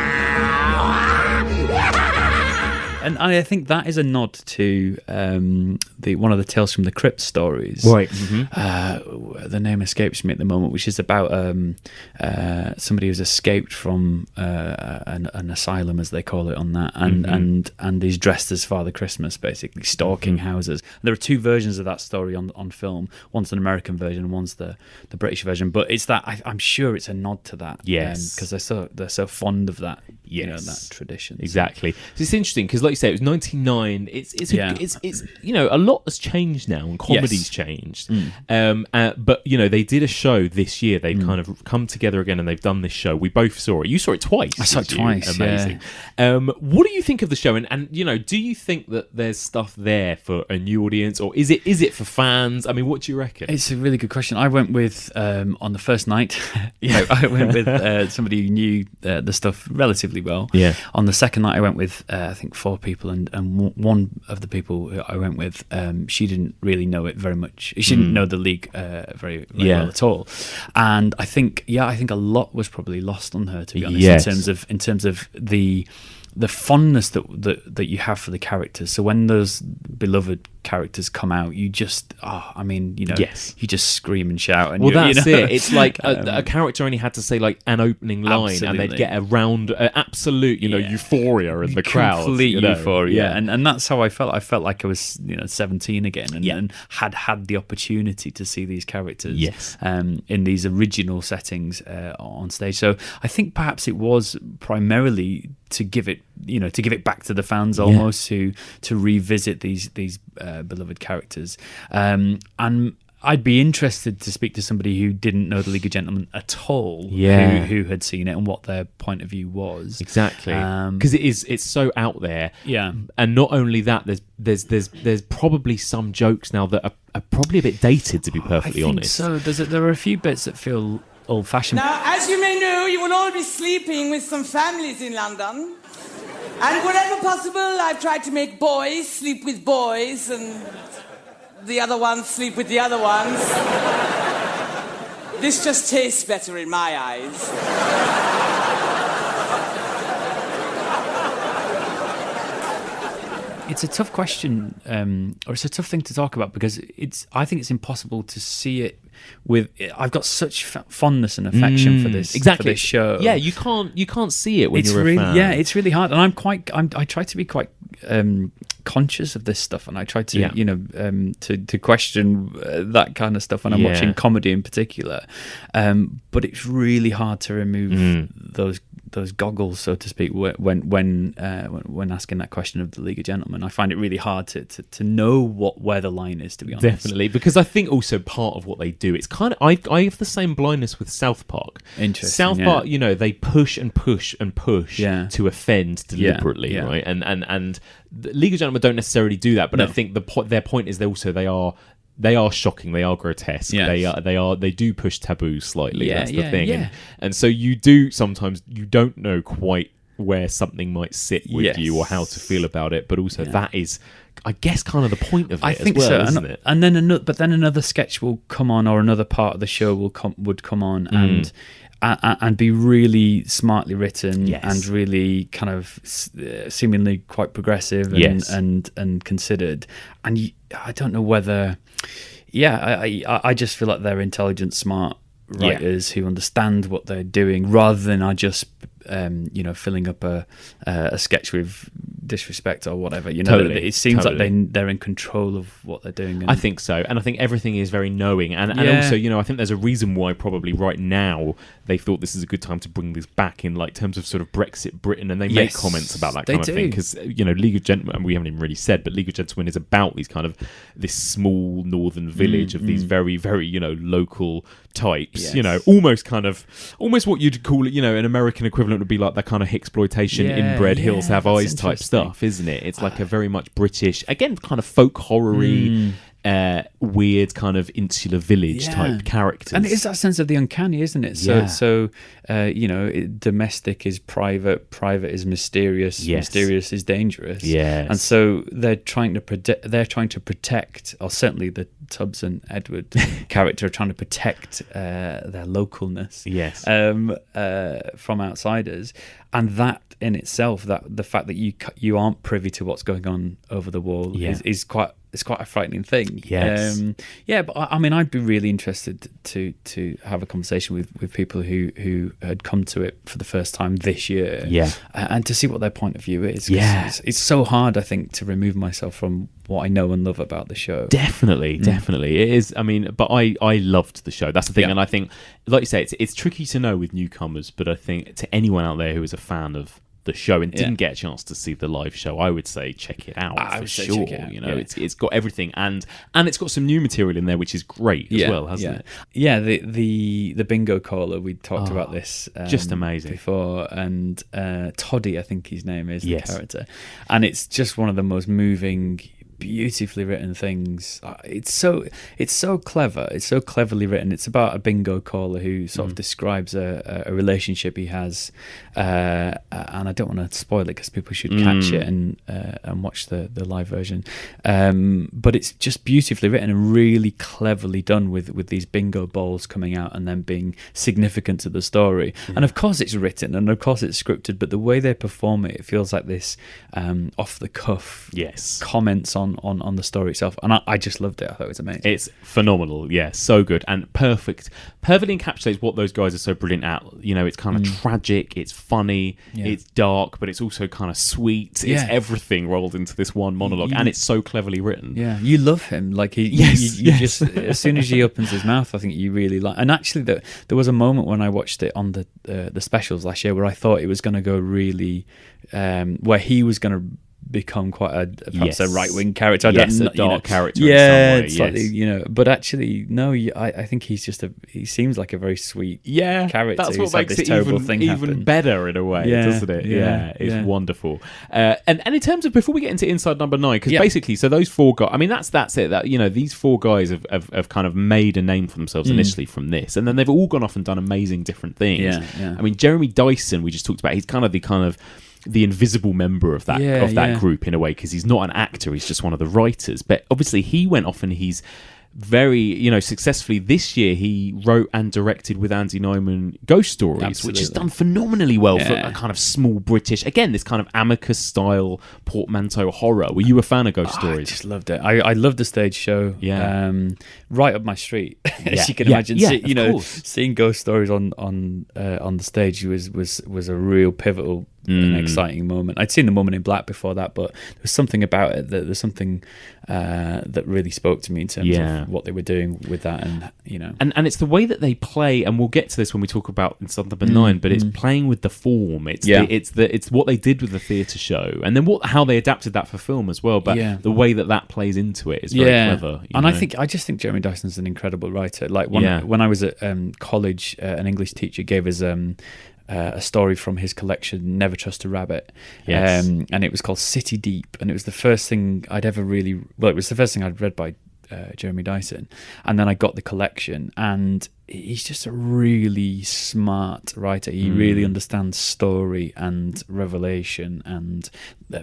And I think that is a nod to one of the Tales from the Crypt stories. Right. The name escapes me at the moment, which is about somebody who's escaped from an asylum, as they call it on that, and he's dressed as Father Christmas, basically stalking houses. There are 2 versions of that story on film. One's an American version, and one's the British version. But it's that I'm sure it's a nod to that. Yes, because they're so fond of that. That tradition. Exactly. So it's interesting because, like you say, it was 99. It's a lot has changed now, and comedy's changed. But they did a show this year. They've kind of come together again, and they've done this show. We both saw it. You saw it twice. I saw it twice. Amazing. What do you think of the show? And do you think that there's stuff there for a new audience, or is it for fans? I mean, what do you reckon? It's a really good question. I went with on the first night. I went with somebody who knew the stuff relatively well. Yeah. On the second night, I went with I think 4 people, and one of the people who I went with, she didn't really know it very much. She didn't know the league very well at all, and I think a lot was probably lost on her, to be honest, in terms of the fondness that you have for the characters. So when those beloved characters come out, you just you just scream and shout. And that's it. It's like a character only had to say an opening line, absolutely. and they'd get around absolute euphoria in the crowd. Complete euphoria, and that's how I felt. I felt like I was 17 again, and had the opportunity to see these characters in these original settings on stage. So I think perhaps it was primarily to give it back to the fans, almost to revisit these beloved characters, and I'd be interested to speak to somebody who didn't know the League of Gentlemen at all, Yeah. who had seen it and what their point of view was. Exactly, because it's so out there. Yeah, and not only that, there's probably some jokes now that are probably a bit dated, to be perfectly honest. So there are a few bits that feel old-fashioned. Now, as you may know, you will all be sleeping with some families in London. And wherever possible, I've tried to make boys sleep with boys and the other ones sleep with the other ones. This just tastes better in my eyes. It's a tough question, or it's a tough thing to talk about, because I think it's impossible to see it with. I've got such fondness and affection for this exactly. for this show. Yeah, you can't see it when you're really, a fan. Yeah, it's really hard, and I try to be quite conscious of this stuff, and I try to to question that kind of stuff when I'm watching comedy in particular. But it's really hard to remove those goggles, so to speak, when asking that question of the League of Gentlemen. I find it really hard to know where the line is, to be honest. Definitely, because I think also part of what they do, it's kind of I have the same blindness with South Park. Interesting. South Park, they push and push and push to offend deliberately, right? And the League of Gentlemen don't necessarily do that, but I think their point is they are shocking. They are grotesque. Yes. They do push taboos slightly. That's the thing. Yeah. And so you don't know quite where something might sit with you or how to feel about it. But also that is, I guess, kind of the point of it. I think as well, so. isn't it? And then another sketch will come on, or another part of the show would come on and be really smartly written and really kind of seemingly quite progressive and considered. And I don't know whether, I just feel like they're intelligent, smart writers who understand what they're doing, rather than are just filling up a sketch with disrespect or whatever. It seems like they're in control of what they're doing. I think so, and I think everything is very knowing, and also I think there's a reason why probably right now they thought this is a good time to bring this back in terms of sort of Brexit Britain, and they make comments about that kind of thing, because League of Gentlemen, we haven't even really said, but League of Gentlemen is about this small northern village of these very, very local types, almost what you'd call it, an American equivalent would be like that kind of exploitation, inbred Hills Have Eyes type stuff, isn't it? It's like a very much British, again, kind of folk horror-y, weird kind of insular village type characters. And it is that sense of the uncanny, isn't it? So domestic is private, private is mysterious, mysterious is dangerous. Yes. And so they're trying to protect, or certainly the Tubbs and Edward character are trying to protect their localness from outsiders. And that in itself, that the fact that you aren't privy to what's going on over the wall is quite a frightening thing. Yes. But I mean, I'd be really interested to have a conversation with people who had come to it for the first time this year. Yeah. And to see what their point of view is. Yeah. It's so hard, I think, to remove myself from what I know and love about the show. Definitely. It is. I mean, but I loved the show. That's the thing. And I think, like you say, it's tricky to know with newcomers, but I think to anyone out there who is a fan of the show and didn't get a chance to see the live show, I would say check it out for sure. Check it out, it's got everything, and it's got some new material in there, which is great as well, hasn't it? Yeah, the bingo caller, we talked about this just amazing before, and Toddy, I think his name is, the character, and it's just one of the most moving, beautifully written things. It's so clever. It's so cleverly written. It's about a bingo caller who sort of describes a relationship he has, and I don't want to spoil it because people should catch it and watch the live version. But it's just beautifully written and really cleverly done with these bingo balls coming out and then being significant to the story. And of course it's written and of course it's scripted, but the way they perform it feels like this off the cuff comments on the story itself, and I just loved it. I thought it was amazing. It's phenomenal, so good and perfectly encapsulates what those guys are so brilliant at. It's kind of tragic, it's funny, it's dark, but it's also kind of sweet. It's everything rolled into this one monologue, and it's so cleverly written. You love him, like you just as soon as he opens his mouth, I think you really like. And actually, there was a moment when I watched it on the specials last year where I thought it was going to go really, where he was going to become quite perhaps Yes. a right-wing character. Yes, don't a dark character in Yeah, some way, slightly, yes. you know. But actually, no. I think he's just he seems like a very sweet character. That's who's what had makes this it terrible even, thing even happen. better in a way, doesn't it? It's wonderful. And in terms of, before we get into Inside Number 9, because basically, so those four guys, I mean, that's it. That, you know, these four guys have kind of made a name for themselves initially from this, and then they've all gone off and done amazing different things. Yeah. I mean, Jeremy Dyson, we just talked about. He's kind of the invisible member of that group in a way, because he's not an actor, he's just one of the writers. But obviously he went off and he's very, you know, successfully this year he wrote and directed with Andy Nyman Ghost Stories, which has done phenomenally well for a kind of small British, again, this kind of Amicus style portmanteau horror. Were you a fan of Ghost Stories? I just loved it. I loved the stage show. Right up my street, as you can imagine. Yeah, you know, seeing Ghost Stories on the stage was a real pivotal and exciting moment. I'd seen The Woman in Black before that, but there was something about it there's something that really spoke to me in terms of what they were doing with that, and you know, and it's the way that they play, and we'll get to this when we talk about Inside Number 9. But it's playing with the form. It's what they did with the theatre show, and then how they adapted that for film as well. But the way that plays into it is very clever. And I just think Jeremy Dyson's an incredible writer. Like when I was at college, an English teacher gave us a story from his collection, Never Trust a Rabbit. And it was called City Deep, and it was the first thing I'd read by Jeremy Dyson. And then I got the collection, and he's just a really smart writer. He really understands story and revelation and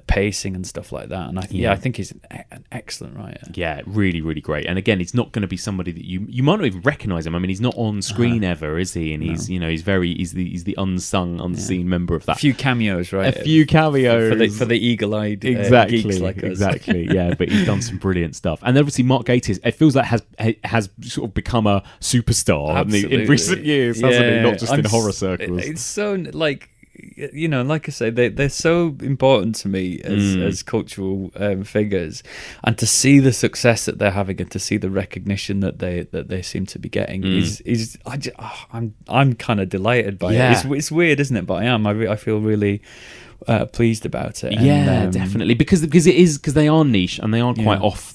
pacing and stuff like that. And I think he's an excellent writer. Yeah, really, really great. And again, he's not going to be somebody that you might not even recognise him. I mean, he's not on screen ever, is he? And he's the unseen member of that. A few cameos, right? A few cameos for the eagle-eyed geeks like us. Exactly. Yeah, but he's done some brilliant stuff. And obviously, Mark Gatiss, it feels like has sort of become a superstar in recent years, hasn't he? Not just in horror circles. It's so, like, you know, like I say, they're so important to me as cultural figures, and to see the success that they're having and to see the recognition that they seem to be getting I'm kind of delighted by it. It's weird, isn't it? But I feel really pleased about it. And, definitely, because they are niche and they are quite off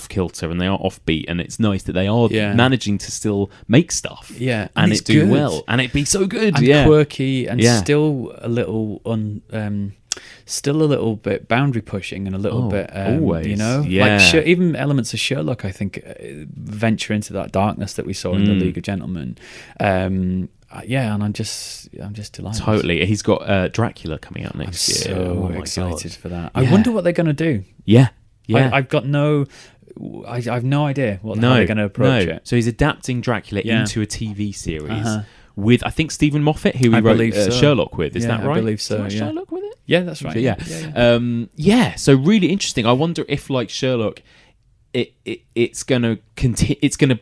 kilter and they are offbeat, and it's nice that they are managing to still make stuff and it do well and it be so good and quirky and still a little still a little bit boundary pushing and a little bit always, you know, like even elements of Sherlock, I think, venture into that darkness that we saw in the League of Gentlemen. And I'm just delighted. Totally. He's got Dracula coming out next year. So excited for that. I wonder what they're going to do. I've got I have no idea how they're going to approach it. So he's adapting Dracula into a TV series with, I think, Stephen Moffat, who he wrote Sherlock with. Is that right? I believe so. Sherlock with it? Yeah, that's right. So really interesting. I wonder if, like Sherlock, it's going to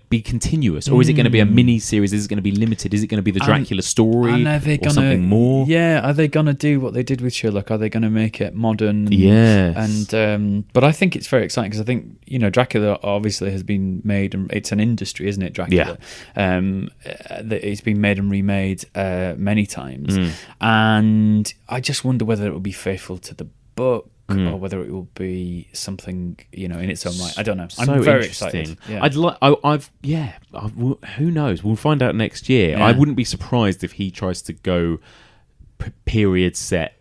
be continuous, or is it going to be a mini series? Is it going to be limited? Is it going to be the Dracula story, or something more? Are they going to do what they did with Sherlock? Are they going to make it modern? But I think it's very exciting, because I think, you know, Dracula obviously has been made, and it's an industry, isn't it? Dracula, it's been made and remade many times, and I just wonder whether it will be faithful to the book. Or whether it will be something, you know, in its own right. I don't know. I'm very excited. Who knows? We'll find out next year. I wouldn't be surprised if he tries to go period set,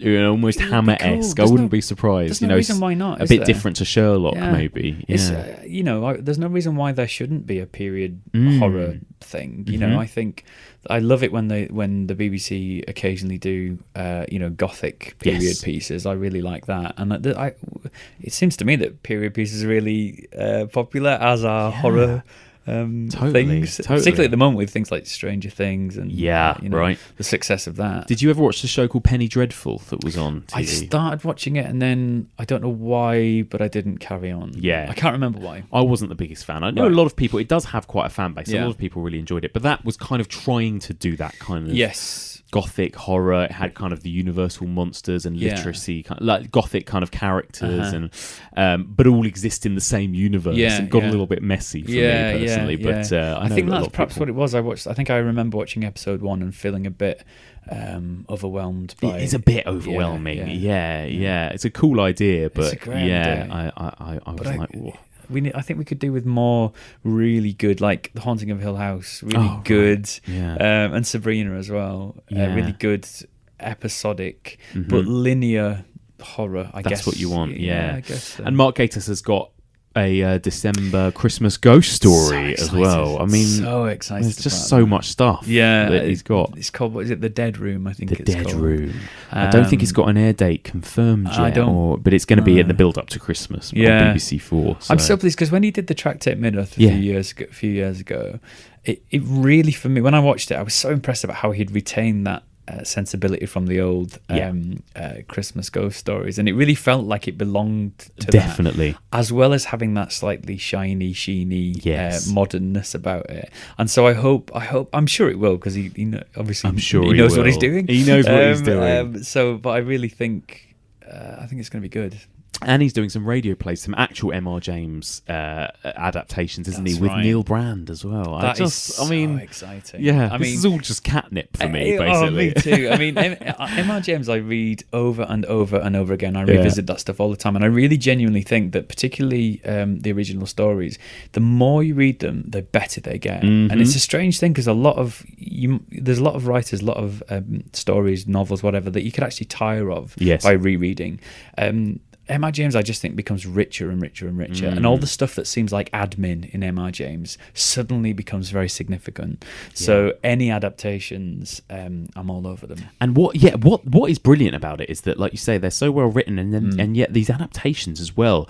almost Hammer-esque. Cool. I wouldn't be surprised. There's no reason why not. A bit different to Sherlock, maybe. You know, there's no reason why there shouldn't be a period horror thing. You know, I think I love it when the BBC occasionally do, you know, gothic period pieces. I really like that, and it seems to me that period pieces are really popular, as are horror. Things, particularly at the moment with things like Stranger Things and the success of that. Did you ever watch the show called Penny Dreadful that was on TV? I started watching it, and then I don't know why, but I didn't carry on. I can't remember why. I wasn't the biggest fan. I know a lot of people, it does have quite a fan base. A lot of people really enjoyed it, but that was kind of trying to do that kind of gothic horror. It had kind of the universal monsters and literacy, like gothic kind of characters, and but all exist in the same universe. It got a little bit messy for me personally, but I think that's perhaps what it was. I think I remember watching episode 1 and feeling a bit overwhelmed by it's a bit overwhelming. Yeah. It's a cool idea, but it's a great idea. I was like, whoa. I think we could do with more really good, like The Haunting of Hill House, really good, and Sabrina as well. Really good episodic, but linear horror. I guess that's what you want. I guess so. And Mark Gatiss has got a December Christmas ghost story as well. I mean, so excited! There's just so much stuff. that he's got. It's called, what is it? The Dead Room, I think. The it's Dead called. Room. I don't think it's got an air date confirmed yet, but it's going to be in the build up to Christmas on BBC 4. So. I'm so pleased because when he did the track tape Midnight a few years ago, it really, for me, when I watched it, I was so impressed about how he'd retained that sensibility from the old Christmas ghost stories, and it really felt like it belonged to definitely that, as well as having that slightly shiny, sheeny modernness about it. And so I'm sure it will, because he obviously I'm sure he knows what he's doing. He knows what he's doing. But I really think it's going to be good. And he's doing some radio plays, some actual M.R. James adaptations, isn't That's he? With right. Neil Brand as well. That is so exciting. Yeah, this is all just catnip for me, basically. Me too. I mean, M.R. James I read over and over and over again. I revisit that stuff all the time. And I really genuinely think that particularly the original stories, the more you read them, the better they get. And it's a strange thing, because there's a lot of writers, a lot of stories, novels, whatever, that you could actually tire of by rereading. M.R. James, I just think, becomes richer and richer and richer. And all the stuff that seems like admin in M.R. James suddenly becomes very significant. So any adaptations, I'm all over them. And what is brilliant about it is that, like you say, they're so well written, and yet these adaptations as well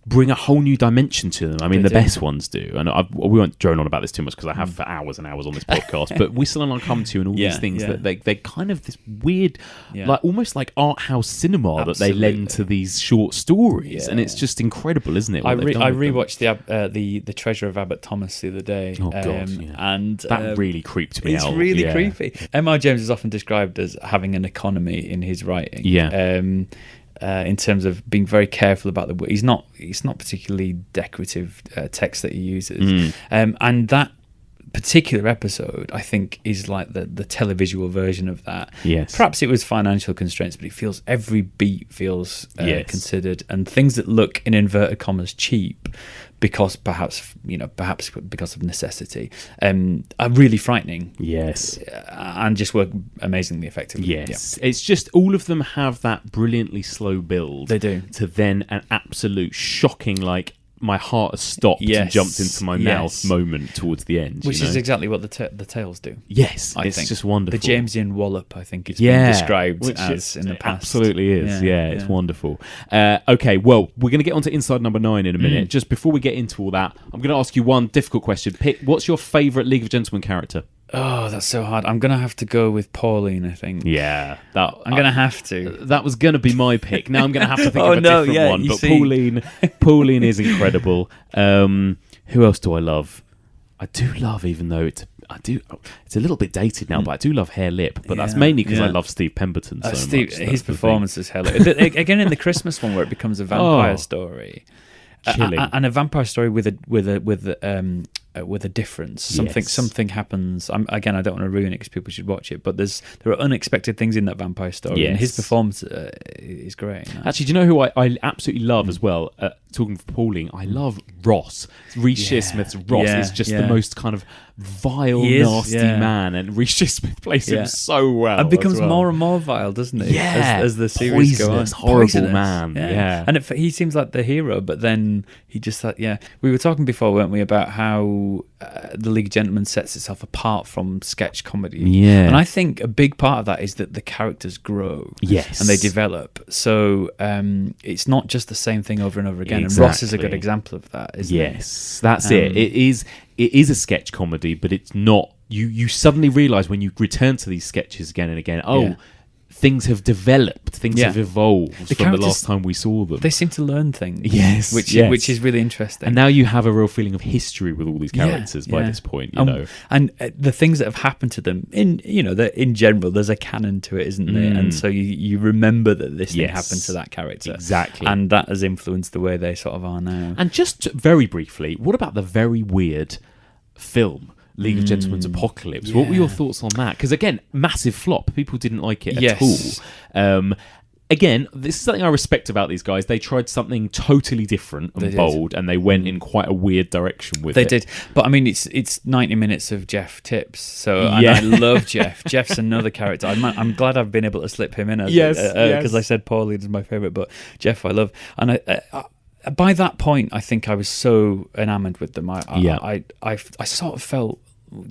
bring a whole new dimension to them. I mean, the best ones do. And we won't drone on about this too much, because I have for hours and hours on this podcast. But Whistle and I'll Come To and all these things that they kind of this weird, like almost like art house cinema that they lend to these short stories, and it's just incredible, isn't it? I rewatched the Treasure of Abbot Thomas the other day. Oh God! And that really creeped me out. It's really creepy. M.R. James is often described as having an economy in his writing. In terms of being very careful about the he's not particularly decorative text that he uses, and that particular episode I think is like the televisual version of that. Perhaps it was financial constraints, but it feels, every beat feels considered, and things that look in inverted commas cheap because perhaps because of necessity, are really frightening. And just work amazingly effectively. It's just all of them have that brilliantly slow build. They do. To then an absolute shocking, like, my heart has stopped and jumped into my mouth moment towards the end, which is exactly what the tales do. It's think. just wonderful. The Jamesian wallop, I think it's been described as in the past. Absolutely is. It's wonderful. Okay, well, we're going to get on to Inside Number 9 in a minute. Just before we get into all that, I'm going to ask you one difficult question. Pick, what's your favourite League of Gentlemen character? Oh, that's so hard. I'm going to have to go with Pauline, I think. I'm going to have to. That was going to be my pick. Now I'm going to have to think of a different one. But Pauline is incredible. Who else do I love? I do love, even though it's a little bit dated now, but I do love Hare Lip. But that's mainly because I love Steve Pemberton so much. His performance is hell. Again, in the Christmas one where it becomes a vampire story. And a vampire story with a difference. Something happens. I don't want to ruin it because people should watch it, but there are unexpected things in that vampire story, and his performance is great. Actually, do you know who I absolutely love as well? Talking for Pauline, I love Ross. Reece Shearsmith's Ross is just the most kind of vile, nasty man, and Reece Shearsmith plays him so well. And becomes more and more vile, doesn't he? As the series goes on. Horrible man. And he seems like the hero, but then he just we were talking before, weren't we, about how the League of Gentlemen sets itself apart from sketch comedy. And I think a big part of that is that the characters grow. And they develop. So it's not just the same thing over and over again. And Ross is a good example of that, isn't he? That's it. It is a sketch comedy, but it's not. You suddenly realise when you return to these sketches again and again, things have developed, things have evolved from the last time we saw them. They seem to learn things. Yes, which is really interesting. And now you have a real feeling of history with all these characters by this point, you know. And the things that have happened to them, in general, there's a canon to it, isn't there? And so you remember that this thing happened to that character. Exactly. And that has influenced the way they sort of are now. And just very briefly, what about the very weird film League of Gentlemen's Apocalypse? What were your thoughts on that? Because again, massive flop. People didn't like it at all. Again, this is something I respect about these guys. They tried something totally different and bold, and they went in quite a weird direction with it. They did. But I mean, it's 90 minutes of Jeff Tips. So and I love Jeff. Jeff's another character. I'm glad I've been able to slip him in. Because I said Paul Lead is my favourite, but Jeff I love. And by that point, I think I was so enamoured with them. I sort of felt,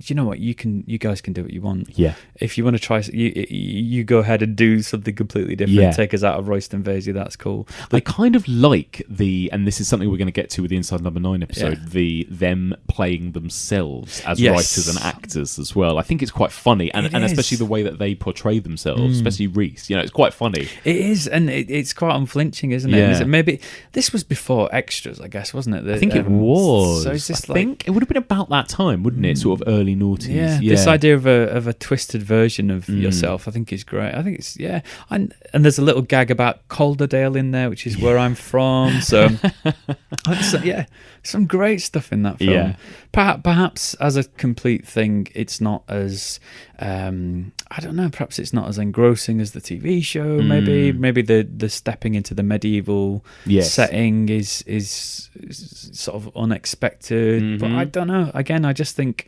you know what, you guys can do what you want. Yeah. If you want to try, you go ahead and do something completely different. Yeah. Take us out of Royston Vasey. That's cool. I kind of like and this is something we're going to get to with the Inside Number 9 episode, them playing themselves as writers and actors as well. I think it's quite funny, and especially the way that they portray themselves, especially Reece. It's quite funny. It is, and it's quite unflinching, isn't it? Yeah. Maybe this was before Extras, I guess, wasn't it? I think it was. So it's just I think it would have been about that time, wouldn't it? Sort of early noughties. Yeah, this idea of a twisted version of yourself, I think is great. I think it's and there's a little gag about Calderdale in there, which is where I'm from. So some great stuff in that film. Yeah. Perhaps as a complete thing, it's not as I don't know. Perhaps it's not as engrossing as the TV show. Maybe the stepping into the medieval setting is sort of unexpected. But I don't know. Again, I just think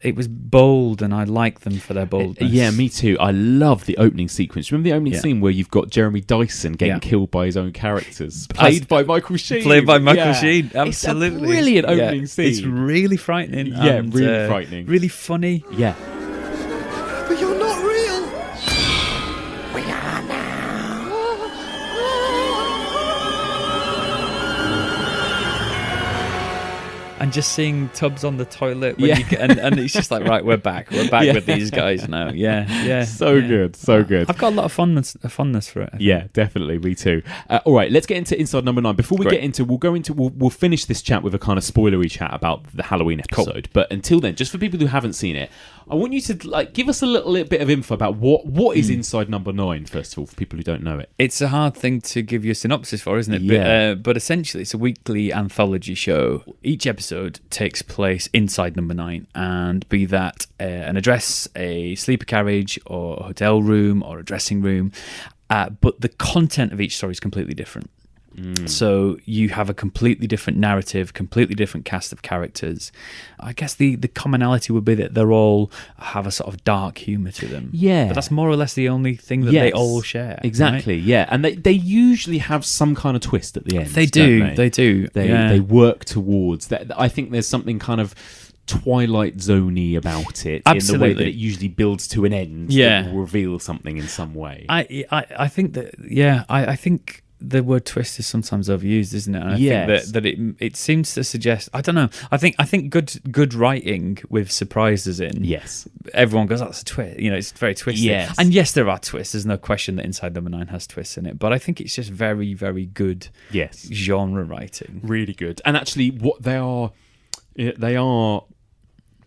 it was bold, and I like them for their boldness. Yeah, me too. I love the opening sequence. Remember the opening scene where you've got Jeremy Dyson getting killed by his own characters, played by Michael Sheen. Played by Michael Sheen, absolutely. It's a brilliant opening scene. It's really frightening. Yeah, really frightening. Really funny. Yeah. But you're not real. We are now. And just seeing Tubbs on the toilet and it's just like, right, we're back with these guys now. So good. I've got a lot of fondness for it. Yeah, definitely, me too. All right, let's get into Inside Number 9. Before we get into, we'll finish this chat with a kind of spoilery chat about the Halloween episode. Cool. But until then, just for people who haven't seen it, I want you to give us a little bit of info about what is Inside Number 9, first of all, for people who don't know it. It's a hard thing to give you a synopsis for, isn't it? Yeah. But essentially, it's a weekly anthology show. Each episode takes place inside Number 9, and be that an address, a sleeper carriage, or a hotel room, or a dressing room. But the content of each story is completely different. So you have a completely different narrative, completely different cast of characters. I guess the commonality would be that they're all have a sort of dark humour to them. Yeah. But that's more or less the only thing that they all share. Exactly, right? yeah. And they usually have some kind of twist at the end. They do, don't they do. They work towards that. I think there's something kind of Twilight Zone-y about it. Absolutely. In the way that it usually builds to an end. That will reveal something in some way. I think that, I think the word twist is sometimes overused, isn't it? And I think that it seems to suggest, I don't know. I think good writing with surprises in. Yes. Everyone goes, that's a twist. It's very twisty. Yes. And yes, there are twists. There's no question that Inside Number 9 has twists in it. But I think it's just very, very good genre writing. Really good. And actually, what they are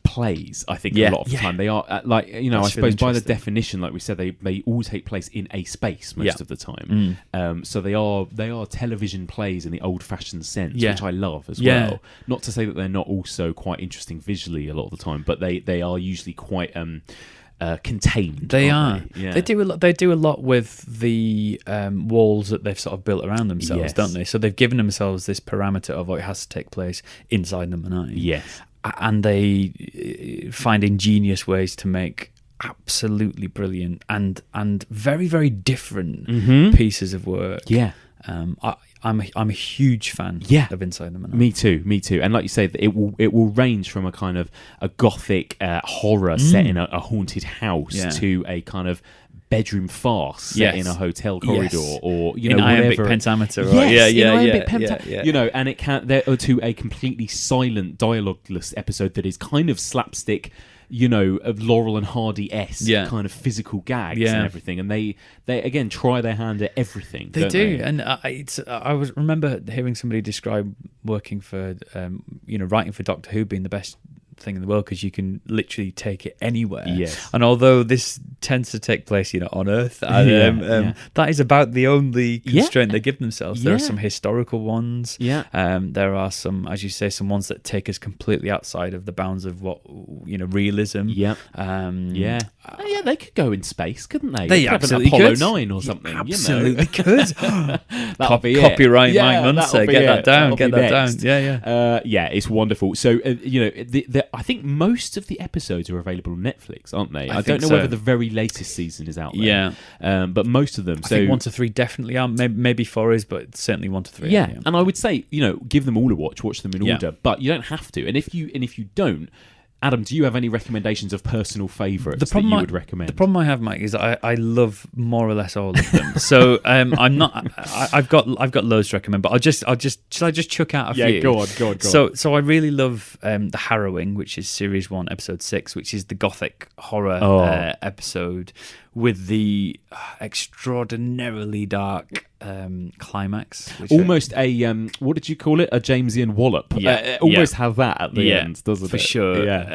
plays, I think, a lot of the time. They are, I suppose by the definition, like we said, they all take place in a space most of the time. So they are television plays in the old-fashioned sense, which I love as well. Not to say that they're not also quite interesting visually a lot of the time, but they are usually quite contained. They are. Yeah. They do a lot with the walls that they've sort of built around themselves, don't they? So they've given themselves this parameter of it has to take place inside Number 9. Yes. And they find ingenious ways to make absolutely brilliant and very, very different pieces of work. Yeah. I'm a huge fan of Inside Number 9. Me too. And like you say, it will range from a kind of a gothic horror set in a haunted house to a kind of bedroom farce set in a hotel corridor, or in iambic pentameter, pentameter. And it can to a completely silent, dialogueless episode that is kind of slapstick of Laurel and Hardy-esque kind of physical gags and everything. And they again try their hand at everything. They do, and I remember hearing somebody describe working for writing for Doctor Who being the best thing in the world because you can literally take it anywhere. Yes. And although this tends to take place, on Earth, that is about the only constraint they give themselves. There are some historical ones. Yeah. There are some, as you say, some ones that take us completely outside of the bounds of what realism. Yeah. They could go in space, couldn't they? They could absolutely have an could. Apollo 9 or something. Absolutely could. Copyright Mike Muncer. Get that down. Get that down. Yeah. It's wonderful. So I think most of the episodes are available on Netflix, aren't they? I don't know whether the very latest season is out there. Yeah. But most of them. I think 1 to 3 definitely are. Maybe 4 is, but certainly 1 to 3. Yeah. And I would say, give them all a watch them in order, but you don't have to. And if you don't, Adam, do you have any recommendations of personal favourites that you would recommend? The problem I have, Mike, is I love more or less all of them. So I'm not. I've got loads to recommend, but shall I just chuck out a few? Yeah, go on. So I really love The Harrowing, which is series 1, episode 6, which is the gothic horror episode with the extraordinarily dark climax. Almost a what did you call it? A Jamesian wallop. Almost have that at the end, doesn't it? For sure. Yeah.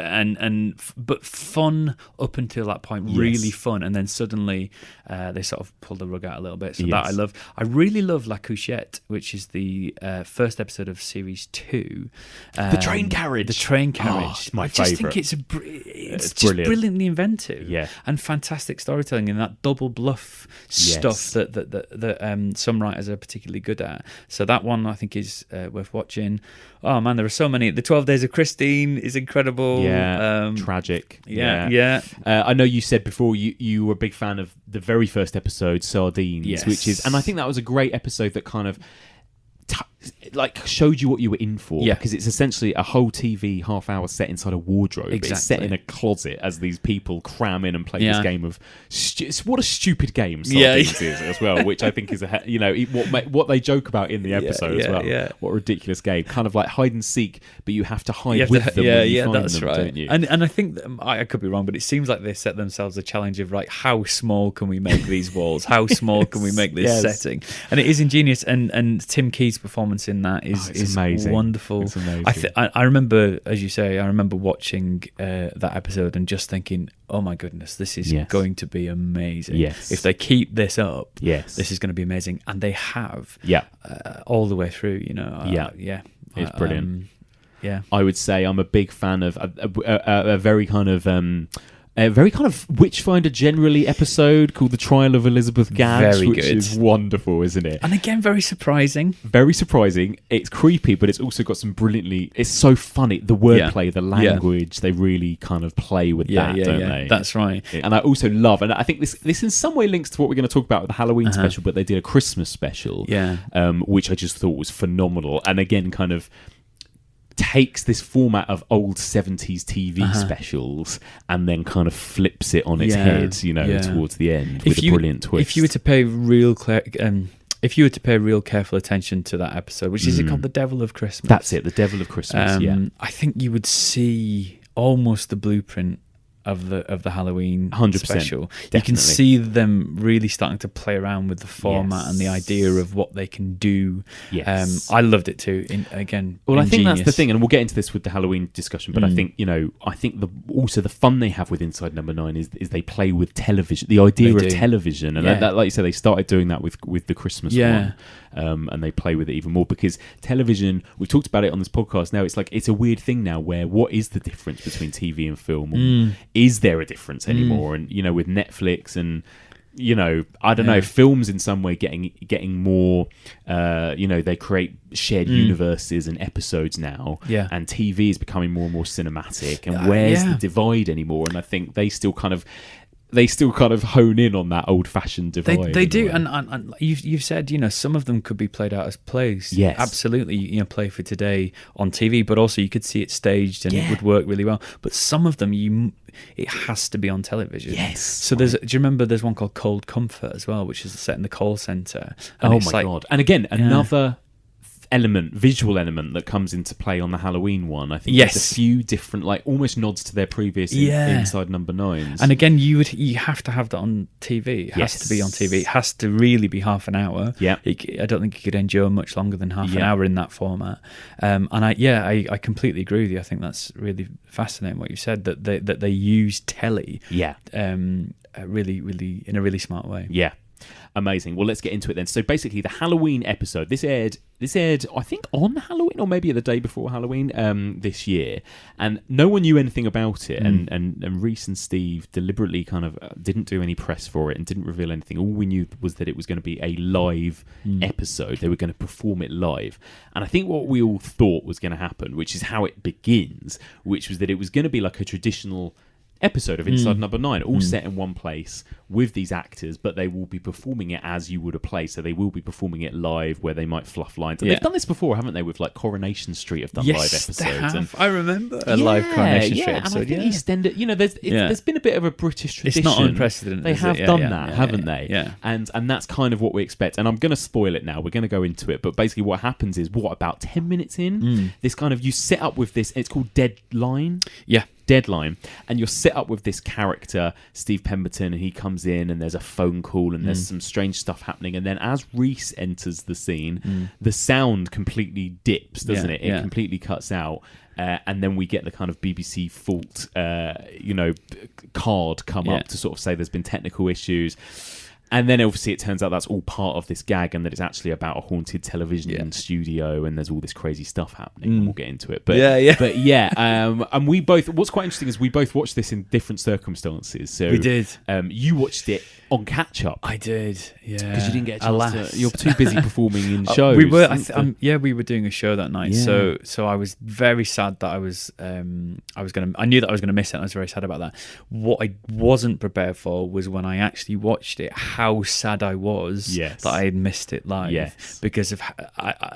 But fun up until that point, really fun, and then suddenly they sort of pull the rug out a little bit. So that I love. I really love La Couchette, which is the first episode of series 2. The train carriage. It's my I just favourite. think it's just brilliantly inventive. And fantastic storytelling and that double bluff stuff that some writers are particularly good at. So that one I think is worth watching. Oh man, there are so many. The 12 Days of Christine is incredible. Tragic. I know you said before you were a big fan of the very first episode, Sardines, which is, and I think that was a great episode that kind of showed you what you were in for, because it's essentially a whole TV half hour set inside a wardrobe. Exactly. It's set in a closet as these people cram in and play this game of what a stupid game Sardines is as well, which I think is what they joke about in the episode as well. What a ridiculous game, kind of like hide and seek, but you have to hide with them when you find them, don't you? And I think I could be wrong, but it seems like they set themselves a challenge of how small can we make these walls, how small can we make this setting, and it is ingenious. And Tim Key's performance in that is amazing. Wonderful. It's amazing. I remember, as you say, watching that episode and just thinking, oh my goodness, this is going to be amazing. If they keep this up, this is going to be amazing. And they have all the way through, it's brilliant. I would say I'm a big fan of a very kind of Witchfinder generally episode called The Trial of Elizabeth Gadge, which is wonderful, isn't it? And again, very surprising. Very surprising. It's creepy, but it's also got some brilliantly... It's so funny. The wordplay, the language, they really kind of play with that, don't they? That's right. And I also love, and I think this in some way links to what we're going to talk about with the Halloween special, but they did a Christmas special, which I just thought was phenomenal. And again, kind of takes this format of old 70s TV specials and then kind of flips it on its head, towards the end with a brilliant twist. If you were to pay real careful attention to that episode, which is it called The Devil of Christmas? That's it, The Devil of Christmas, I think you would see almost the blueprint of the Halloween 100%, special. Definitely. You can see them really starting to play around with the format and the idea of what they can do. I loved it too. I think that's the thing, and we'll get into this with the Halloween discussion, but I think also the fun they have with Inside Number 9 is they play with television, the idea of television, and that, like you said, they started doing that with the Christmas one. And they play with it even more because television, we've talked about it on this podcast now, it's a weird thing now where what is the difference between TV and film? Or is there a difference anymore? And with Netflix and I don't know, films in some way getting more they create shared universes and episodes now, and TV is becoming more and more cinematic, and where's the divide anymore? And I think they still kind of hone in on that old-fashioned divide. They do, and you've said, some of them could be played out as plays. Yes, absolutely. Play for today on TV, but also you could see it staged and it would work really well. But some of them, it has to be on television. Yes. So do you remember there's one called Cold Comfort as well, which is set in the call centre? Oh my god! And again, another visual element that comes into play on the Halloween one. I think Yes. there's a few different, like almost nods to their previous Inside Number 9s. And again, you have to have that on TV. It has to be on TV. It has to really be half an hour. Yeah. I don't think you could endure much longer than half an hour in that format. And I completely agree with you. I think that's really fascinating what you said, that they use telly. Yeah. Really, really in a really smart way. Yeah. Amazing. Well, let's get into it then. So basically, the Halloween episode, this aired, I think, on Halloween or maybe the day before Halloween this year, and no one knew anything about it. And Reece and Steve deliberately kind of didn't do any press for it and didn't reveal anything. All we knew was that it was going to be a live episode. They were going to perform it live. And I think what we all thought was going to happen, which is how it begins, which was that it was going to be like a traditional episode of Inside Number 9, all set in one place with these actors, but they will be performing it as you would a play. So they will be performing it live, where they might fluff lines. And they've done this before, haven't they? With like Coronation Street, have done live episodes. They have. And I remember a live Coronation Street episode. And I think EastEnders, there's been a bit of a British tradition. It's not unprecedented. They have done that, haven't they? Yeah. And that's kind of what we expect. And I'm going to spoil it now. We're going to go into it. But basically, what happens is, about 10 minutes in, this kind of, you set up with this. It's called Deadline. Yeah. Deadline, and you're set up with this character, Steve Pemberton, and he comes in and there's a phone call and there's some strange stuff happening, and then as Reece enters the scene, the sound completely dips, doesn't it? It completely cuts out. And then we get the kind of BBC fault, card come up to sort of say there's been technical issues. And then obviously it turns out that's all part of this gag, and that it's actually about a haunted television studio, and there's all this crazy stuff happening. And we'll get into it. But and we both, what's quite interesting is we both watched this in different circumstances. So we did. You watched it on catch up. I did, because you didn't get a chance to, you're too busy performing in shows. We were, we were doing a show that night. So I was very sad that I knew that I was gonna miss it. And I was very sad about that. What I wasn't prepared for was when I actually watched it, how sad I was that I had missed it live, because of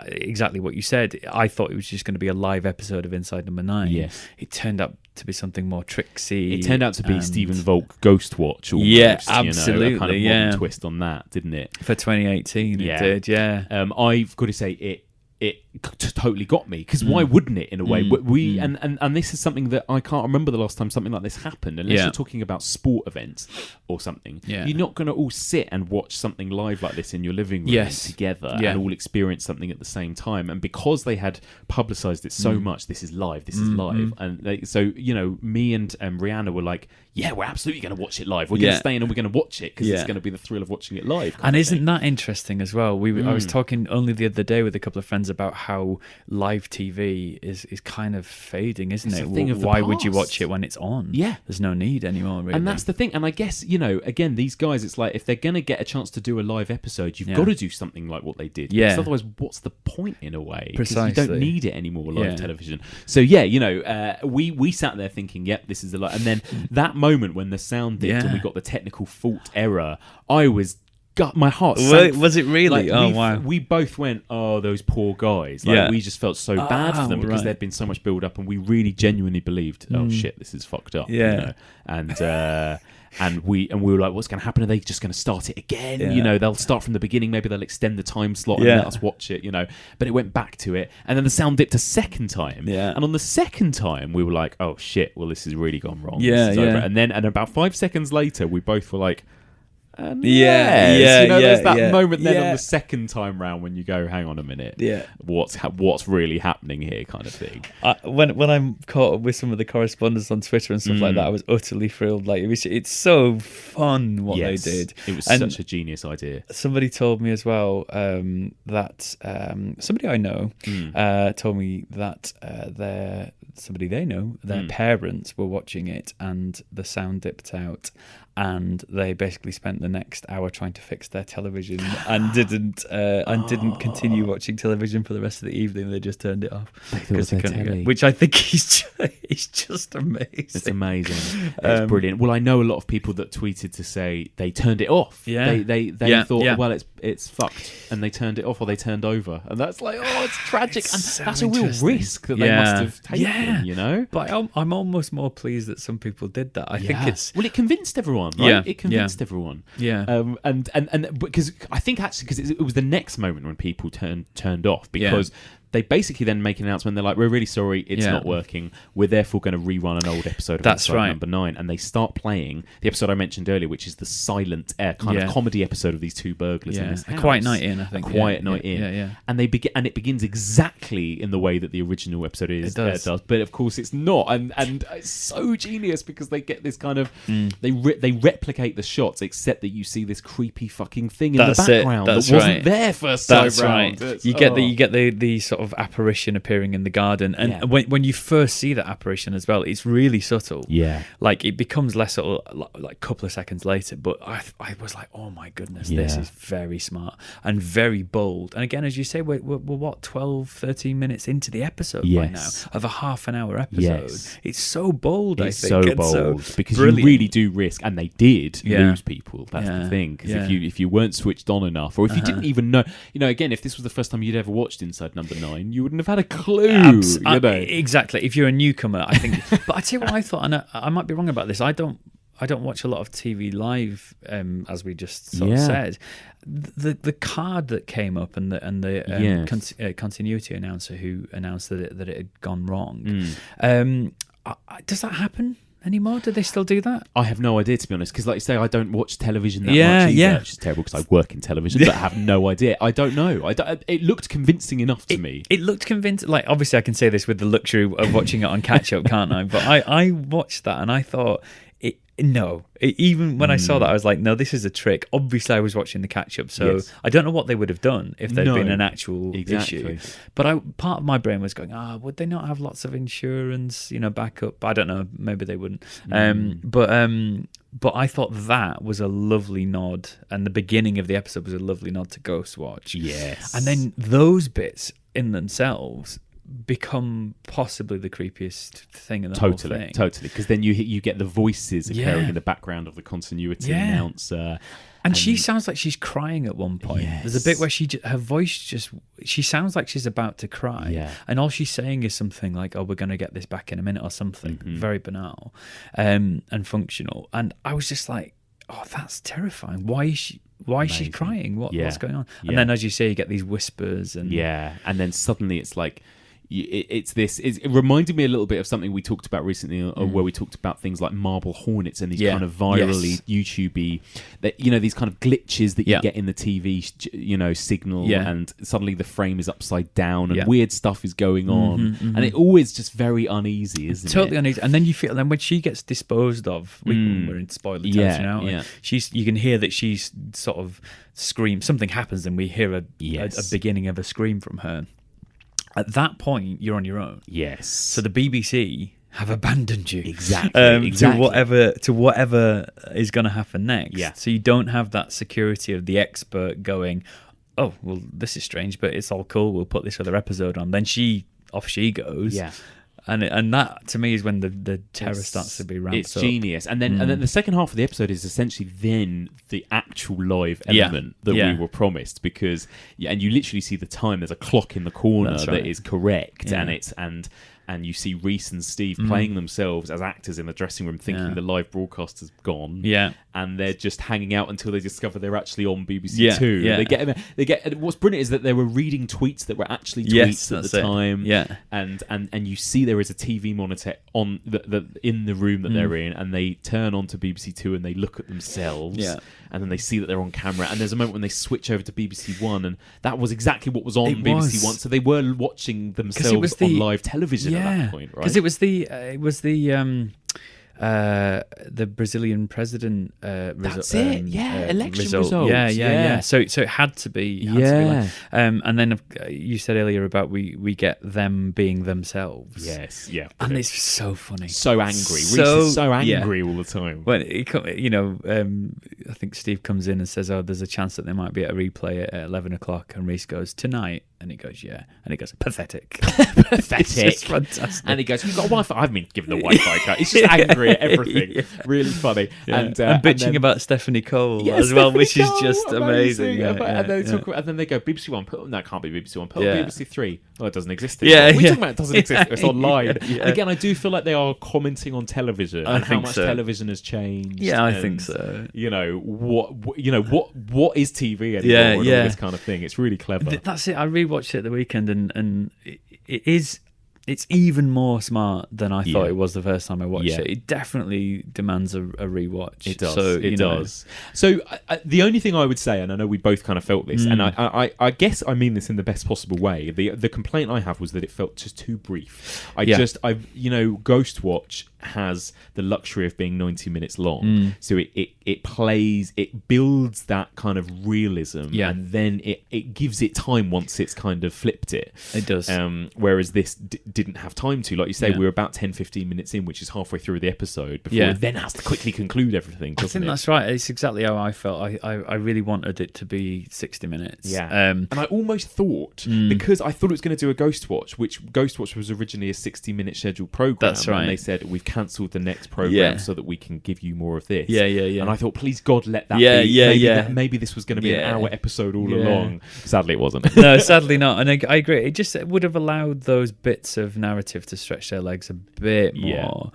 exactly what you said. I thought it was just going to be a live episode of Inside Number 9. It turned out to be something more tricksy. It turned out to be Stephen Volk Ghost Watch almost, absolutely, a kind of modern twist on that, didn't it? For 2018 it did. I've got to say it totally got me, because why wouldn't it, in a way? And this is something that I can't remember the last time something like this happened, unless you're talking about sport events or something. You're not going to all sit and watch something live like this in your living room together and all experience something at the same time. And because they had publicised it so much, this is live, and me and Rihanna were like, we're absolutely going to watch it live. We're going to stay in and we're going to watch it, because it's going to be the thrill of watching it live. And isn't that interesting as well? I was talking only the other day with a couple of friends about how live TV is kind of fading, isn't it? Why would you watch it when it's on? There's no need anymore, really. And that's the thing. And I guess, again, these guys, it's like, if they're going to get a chance to do a live episode, you've got to do something like what they did. Because otherwise, what's the point, in a way? Precisely. Because you don't need it anymore, live television. So we sat there thinking, this is the live. And then that moment when the sound dipped and we got the technical fault error, I was my heart sank. Was it really? Wow. We both went, those poor guys. We just felt so bad for them, because there'd been so much build up, and we really genuinely believed, shit, this is fucked up. And we were like, what's going to happen? Are they just going to start it again? They'll start from the beginning. Maybe they'll extend the time slot and let us watch it. But it went back to it, and then the sound dipped a second time. And on the second time, we were like, oh shit, well, this has really gone wrong. This is over. And about 5 seconds later, we both were like, there's that moment then on the second time round when you go, hang on a minute, what's really happening here, kind of thing. When I'm caught up with some of the correspondence on Twitter and stuff like that, I was utterly thrilled. Like, it's so fun what they did. It was such a genius idea. Somebody told me as well that somebody I know told me that their parents were watching it and the sound dipped out, and they basically spent the next hour trying to fix their television and didn't continue watching television for the rest of the evening. They just turned it off, which I think is just amazing. It's amazing. It's brilliant. Well, I know a lot of people that tweeted to say they turned it off. They thought, well, it's fucked, and they turned it off, or they turned over, and that's like, it's tragic. And so that's a real risk that they must have taken. But I'm almost more pleased that some people did that. I think it's it convinced everyone. Right? It convinced everyone. Yeah. And because I think actually because it was the next moment when people turned off because. They basically then make an announcement. They're like, "We're really sorry, it's not working. We're therefore going to rerun an old episode of Inside Number 9." And they start playing the episode I mentioned earlier, which is the silent kind of comedy episode of these two burglars in this house. A Quiet Night In, I think. A Quiet Night In. Yeah. And it begins exactly in the way that the original episode does. But of course, it's not. And it's so genius because they get this kind of they replicate the shots, except that you see this creepy fucking thing in the background that wasn't there first time round. Right. You get the sort of apparition appearing in the garden, and when you first see that apparition as well, it's really subtle. Like it becomes less subtle like a couple of seconds later, but I was like, oh my goodness, this is very smart and very bold. And again, as you say, we're what 12-13 minutes into the episode by now of a half an hour episode. It's so bold. It's I think so bold because brilliant. You really do risk, and they did lose people. That's the thing, because if you weren't switched on enough, or if you didn't even know, again, if this was the first time you'd ever watched Inside Number 9, you wouldn't have had a clue. Exactly. If you're a newcomer, I think. But I tell you what I thought, and I might be wrong about this. I don't watch a lot of TV live, as we just sort of said. The card that came up and the continuity announcer who announced that it had gone wrong. Does that happen anymore? Do they still do that? I have no idea, to be honest, because like you say, I don't watch television that much either, which is terrible because I work in television, but I have no idea. I don't know. It looked convincing enough to me. It looked convincing. Like, obviously I can say this with the luxury of watching it on catch-up, can't I? But I watched that and I thought, even when I saw that, I was like, no, this is a trick. Obviously, I was watching the catch-up, so I don't know what they would have done if there'd been an actual issue. But part of my brain was going, would they not have lots of insurance, backup? I don't know. Maybe they wouldn't. But I thought that was a lovely nod, and the beginning of the episode was a lovely nod to Ghostwatch. Yes. And then those bits in themselves become possibly the creepiest thing in the whole thing. Totally, because then you get the voices occurring in the background of the continuity announcer. And she sounds like she's crying at one point. Yes. There's a bit where her voice she sounds like she's about to cry. Yeah. And all she's saying is something like, we're going to get this back in a minute or something. Very banal and functional. And I was just like, that's terrifying. Why is she crying? What's going on? And then, as you say, you get these whispers. And then suddenly it's like, it reminded me a little bit of something we talked about recently, where we talked about things like marble hornets and these kind of virally YouTubey, these kind of glitches that you get in the TV, signal, and suddenly the frame is upside down and weird stuff is going on, and it always just very uneasy, isn't it? Totally uneasy. And then you feel, when she gets disposed of, we're in spoiler territory now. You can hear that she's sort of scream. Something happens, and we hear a beginning of a scream from her. At that point, you're on your own. Yes. So the BBC have abandoned you exactly. to whatever is going to happen next. Yeah. So you don't have that security of the expert going, oh, well, this is strange, but it's all cool. We'll put this other episode on. Then off she goes. Yeah. And that, to me, is when the terror starts to be ramped up. It's genius. And then the second half of the episode is essentially then the actual live element that we were promised, because and you literally see the time. There's a clock in the corner that is correct, and you see Reece and Steve playing themselves as actors in the dressing room, thinking the live broadcast has gone. Yeah. And they're just hanging out until they discover they're actually on BBC Two. Yeah. They get. What's brilliant is that they were reading tweets that were actually tweets at the time. Yeah. And you see there is a TV monitor on in the room that they're in, and they turn on to BBC Two and they look at themselves. Yeah. And then they see that they're on camera, and there's a moment when they switch over to BBC One, and that was exactly what was on BBC One. So they were watching themselves on live television at that point, right? Because it was the Brazilian president that's it. Election results. Yeah. So it had to be. And then you said earlier about we get them being themselves. Yes. Yeah. And it's so funny. So angry. Reece is so angry all the time. When I think Steve comes in and says, there's a chance that they might be at a replay at 11 o'clock, and Reece goes, tonight. And he goes, yeah. And he goes, pathetic. Pathetic. It's just fantastic. And he goes, you've got a Wi-Fi. I haven't been given the Wi-Fi card. It's just angry. story, everything. Really funny. Yeah. And bitching then, about Stephanie Cole as well, which is just amazing. And then they go, BBC One, put that can't be BBC One, put on BBC Three. Oh, it doesn't exist Yeah, anymore. yeah. Talking about it doesn't exist. It's online. Yeah. And again, I do feel like they are commenting on television and how much television has changed. Yeah, I think so. You know what is TV anymore? Yeah, and yeah. all this kind of thing. It's really clever. That's it. I rewatched it the weekend, and it's even more smart than I thought it was the first time I watched it. It definitely demands a rewatch. It does. So, it does. So the only thing I would say, and I know we both kind of felt this, and I guess I mean this in the best possible way. The complaint I have was that it felt just too brief. Ghostwatch has the luxury of being 90 minutes long, so it builds that kind of realism, and then it gives it time once it's kind of flipped it. It does. Whereas this didn't have time to, like you say, we were about 10-15 minutes in, which is halfway through the episode before it then has to quickly conclude everything. I think that's right. It's exactly how I felt. I really wanted it to be 60 minutes. And I almost thought, because I thought it was going to do a Ghostwatch, which Ghostwatch was originally a 60-minute scheduled program. That's right. And they said, we've cancelled the next program so that we can give you more of this. Yeah. And I thought, please God, let that be. Maybe this was going to be an hour episode all along. Sadly, it wasn't. No, sadly not. And I agree. It would have allowed those bits of narrative to stretch their legs a bit more.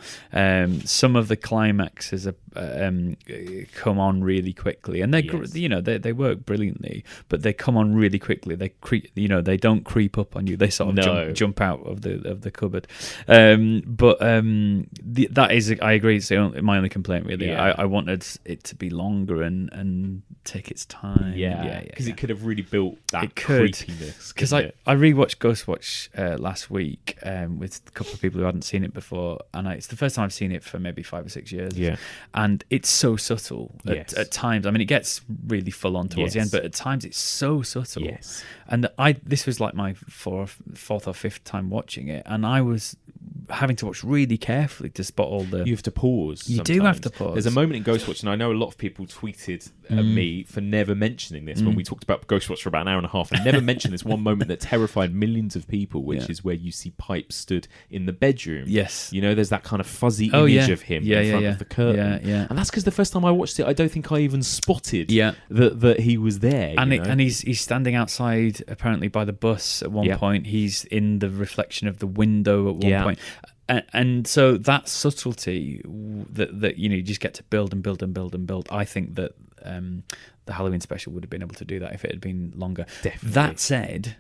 Some of the climaxes come on really quickly, and they work brilliantly, but they come on really quickly. They don't creep up on you. They sort of jump out of the cupboard. That is, I agree, it's my only complaint really. I wanted it to be longer and take its time. Because it could have really built that creepiness. Because I rewatched Ghostwatch last week with a couple of people who hadn't seen it before, and it's the first time I've seen it for maybe 5 or 6 years. And it's so subtle at times. I mean, it gets really full on towards the end, but at times it's so subtle. And this was like my fourth or fifth time watching it, and I was having to watch really carefully to spot all the... You have to pause. You do have to pause. There's a moment in Ghostwatch, and I know a lot of people tweeted at me for never mentioning this when we talked about Ghostwatch for about an hour and a half. I never mentioned this one moment that terrified millions of people, which is where you see Pipe stood in the bedroom. Yes. You know, there's that kind of fuzzy image of him in front of the curtain. And that's because the first time I watched it, I don't think I even spotted that he was there. And he's standing outside, apparently, by the bus at one point. He's in the reflection of the window at one point. And so that subtlety that you just get to build and build and build and build. I think that the Halloween special would have been able to do that if it had been longer. Definitely. That said,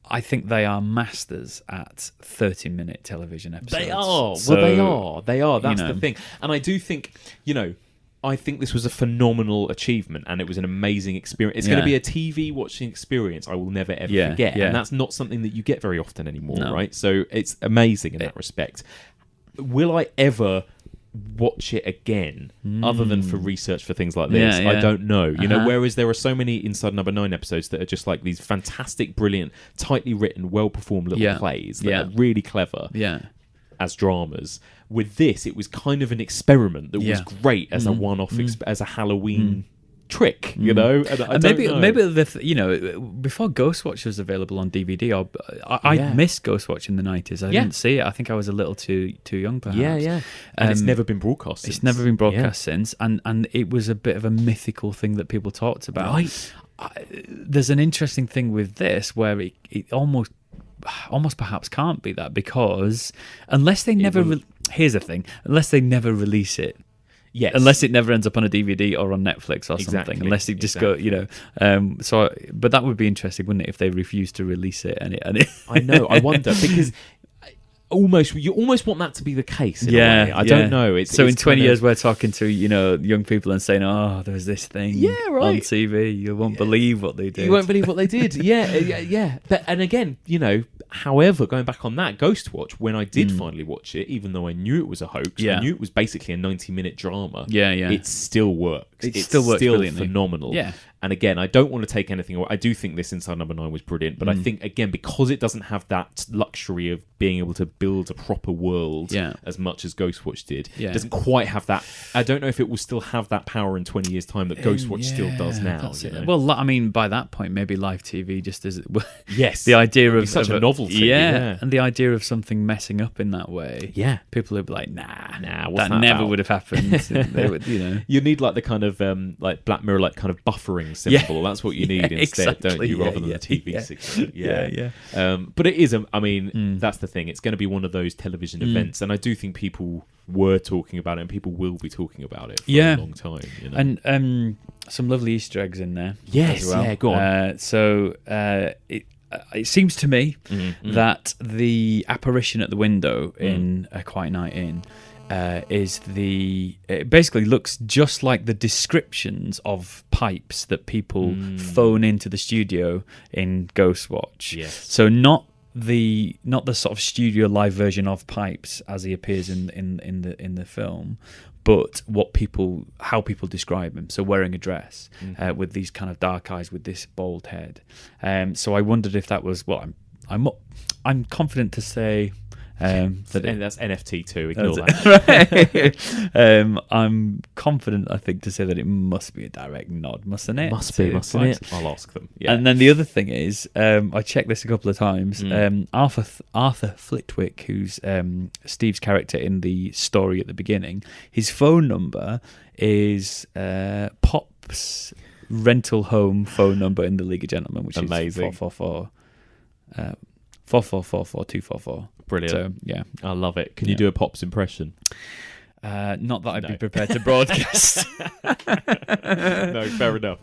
I think they are masters at 30-minute television episodes. They are. They are. That's the thing. And I do think, I think this was a phenomenal achievement, and it was an amazing experience. It's going to be a TV watching experience I will never ever forget, and that's not something that you get very often anymore, right? So it's amazing in that respect. Will I ever watch it again, other than for research for things like this? I don't know. Whereas there are so many Inside Number 9 episodes that are just like these fantastic, brilliant, tightly written, well performed little plays that are really clever. As dramas. With this, it was kind of an experiment that was great as a one-off, as a Halloween trick, And maybe before Ghostwatch was available on DVD, I missed Ghostwatch in the 90s. I didn't see it. I think I was a little too young, perhaps. And it's never been broadcast since. It's never been broadcast since, and it was a bit of a mythical thing that people talked about. Right. There's an interesting thing with this where it almost perhaps can't be that, because unless they never here's the thing, unless they never release it, unless it never ends up on a DVD or on Netflix or something, unless it just go but that would be interesting, wouldn't it, if they refused to release it and it I know, I wonder, because you almost want that to be the case in a way. I don't know. It's in 20 years we're talking to young people and saying, oh, there was this thing on TV, you won't believe what they did. You won't believe what they did. And again, however, going back on that, Ghostwatch, when I did finally watch it, even though I knew it was a hoax, I knew it was basically a 90-minute drama, it still works. It still works brilliantly. Phenomenal. And again, I don't want to take anything away. I do think this Inside Number 9 was brilliant, but I think, again, because it doesn't have that luxury of being able to build a proper world as much as Ghostwatch did, it doesn't quite have that. I don't know if it will still have that power in 20 years' time that Ghostwatch still does now. Well, I mean, by that point, maybe live TV just as... Yes. The idea of... such a novelty novelty. Yeah, and the idea of something messing up in that way. Yeah. People would be like, nah, what's that never about? would have happened. They would, You need like the kind of like Black Mirror, like kind of buffering symbol. That's what you need instead, don't you? Rather than the TV signal. Yeah. But it is. I mean, that's the thing. It's going to be one of those television events, and I do think people were talking about it, and people will be talking about it for a long time. You know? And some lovely Easter eggs in there. Yes, as well. yeah, go on. It seems to me that the apparition at the window in A Quiet Night In it basically looks just like the descriptions of pipes that people phone into the studio in Ghostwatch. Yes. So not the sort of studio live version of Pipes as he appears in the film, but how people describe him. So wearing a dress with these kind of dark eyes with this bald head. So I wondered if that was I'm confident to say that's NFT too. Ignore that. I'm confident, I think, to say that it must be a direct nod, mustn't it? Mustn't it? I'll ask them. Yeah. And then the other thing is, I checked this a couple of times. Arthur Flitwick, who's Steve's character in the story at the beginning, his phone number is Pop's rental home phone number in the League of Gentlemen, which amazing. is 444. 4444244. Brilliant. So, yeah. I love it. Can you do a Pops impression? Not that I'd be prepared to broadcast. No, fair enough.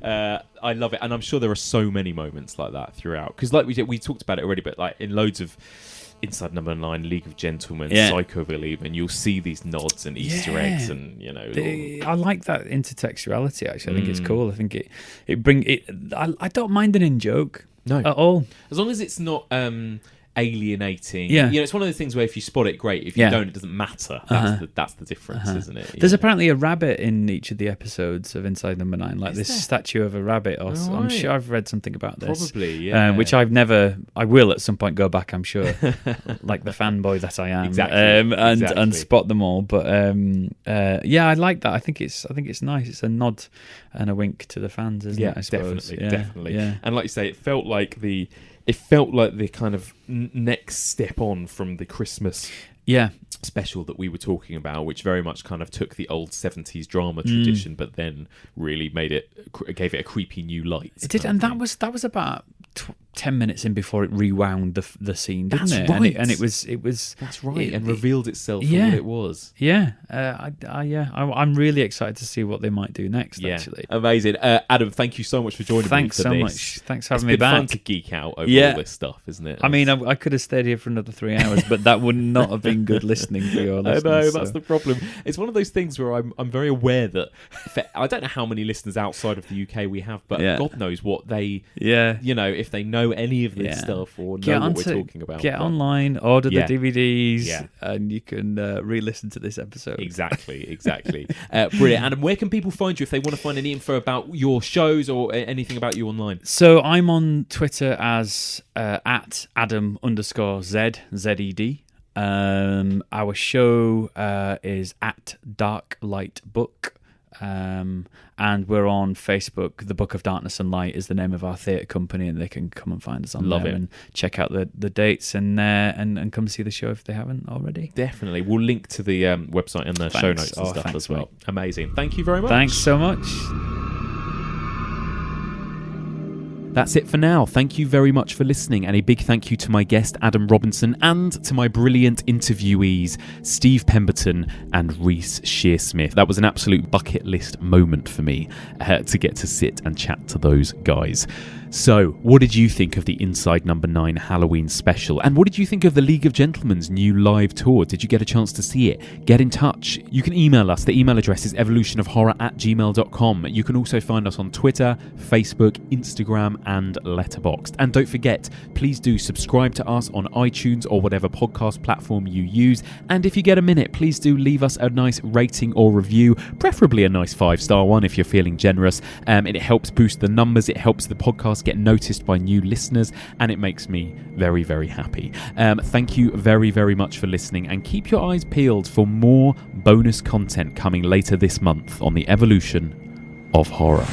I love it. And I'm sure there are so many moments like that throughout. Because like we talked about it already, but like in loads of Inside Number 9, League of Gentlemen, Psychoville even, you'll see these nods and Easter eggs and, I like that intertextuality, actually. I think it's cool. I think I don't mind an in-joke. No. At all. As long as it's not alienating. Yeah. It's one of those things where if you spot it, great. If you don't, it doesn't matter. That's the difference, isn't it? There's apparently a rabbit in each of the episodes of Inside Number 9, like this statue of a rabbit. I'm sure I've read something about this. Probably, yeah. Which I will at some point go back, I'm sure, like the fanboy that I am. Exactly. And spot them all. But I like that. I think it's nice. It's a nod and a wink to the fans, isn't it? I suppose. Definitely. Yeah. And like you say, it felt like the kind of next step on from the Christmas special that we were talking about, which very much kind of took the old 70s drama tradition, but then really gave it a creepy new light. It did, and that was about 10 minutes in before it rewound the scene, didn't That's it? Right. And it was. That's right, and revealed itself for what it was. Yeah, I'm really excited to see what they might do next. Actually, amazing. Adam, thank you so much for joining me. Thanks for so this. much. Thanks for having me back. It's been fun to geek out over all this stuff, isn't it? I mean, I could have stayed here for another 3 hours, but that would not have been good listening for your listeners. I know, that's the problem. It's one of those things where I'm very aware that I don't know how many listeners outside of the UK we have, but God knows what they, if they know any of this stuff or know what we're talking about. Get online, order the DVDs, and you can re-listen to this episode. Exactly. Brilliant. Adam, where can people find you if they want to find any info about your shows or anything about you online? So I'm on Twitter as at Adam_Z, Z-E-D. Our show is at Dark Light Book. And we're on Facebook. The Book of Darkness and Light is the name of our theatre company, and they can come and find us on there and check out the dates and come see the show if they haven't already. Definitely. We'll link to the website and the show notes and stuff as well. Mate. Amazing. Thank you very much. Thanks so much. That's it for now. Thank you very much for listening, and a big thank you to my guest Adam Robinson and to my brilliant interviewees Steve Pemberton and Reece Shearsmith. That was an absolute bucket list moment for me to get to sit and chat to those guys. So, what did you think of the Inside Number 9 Halloween special? And what did you think of the League of Gentlemen's new live tour? Did you get a chance to see it? Get in touch. You can email us. The email address is evolutionofhorror@gmail.com. You can also find us on Twitter, Facebook, Instagram, and Letterboxd. And don't forget, please do subscribe to us on iTunes or whatever podcast platform you use. And if you get a minute, please do leave us a nice rating or review, preferably a nice 5-star one if you're feeling generous. It helps boost the numbers. It helps the podcast get noticed by new listeners, and it makes me very, very happy. Thank you very, very much for listening, and keep your eyes peeled for more bonus content coming later this month on the Evolution of Horror.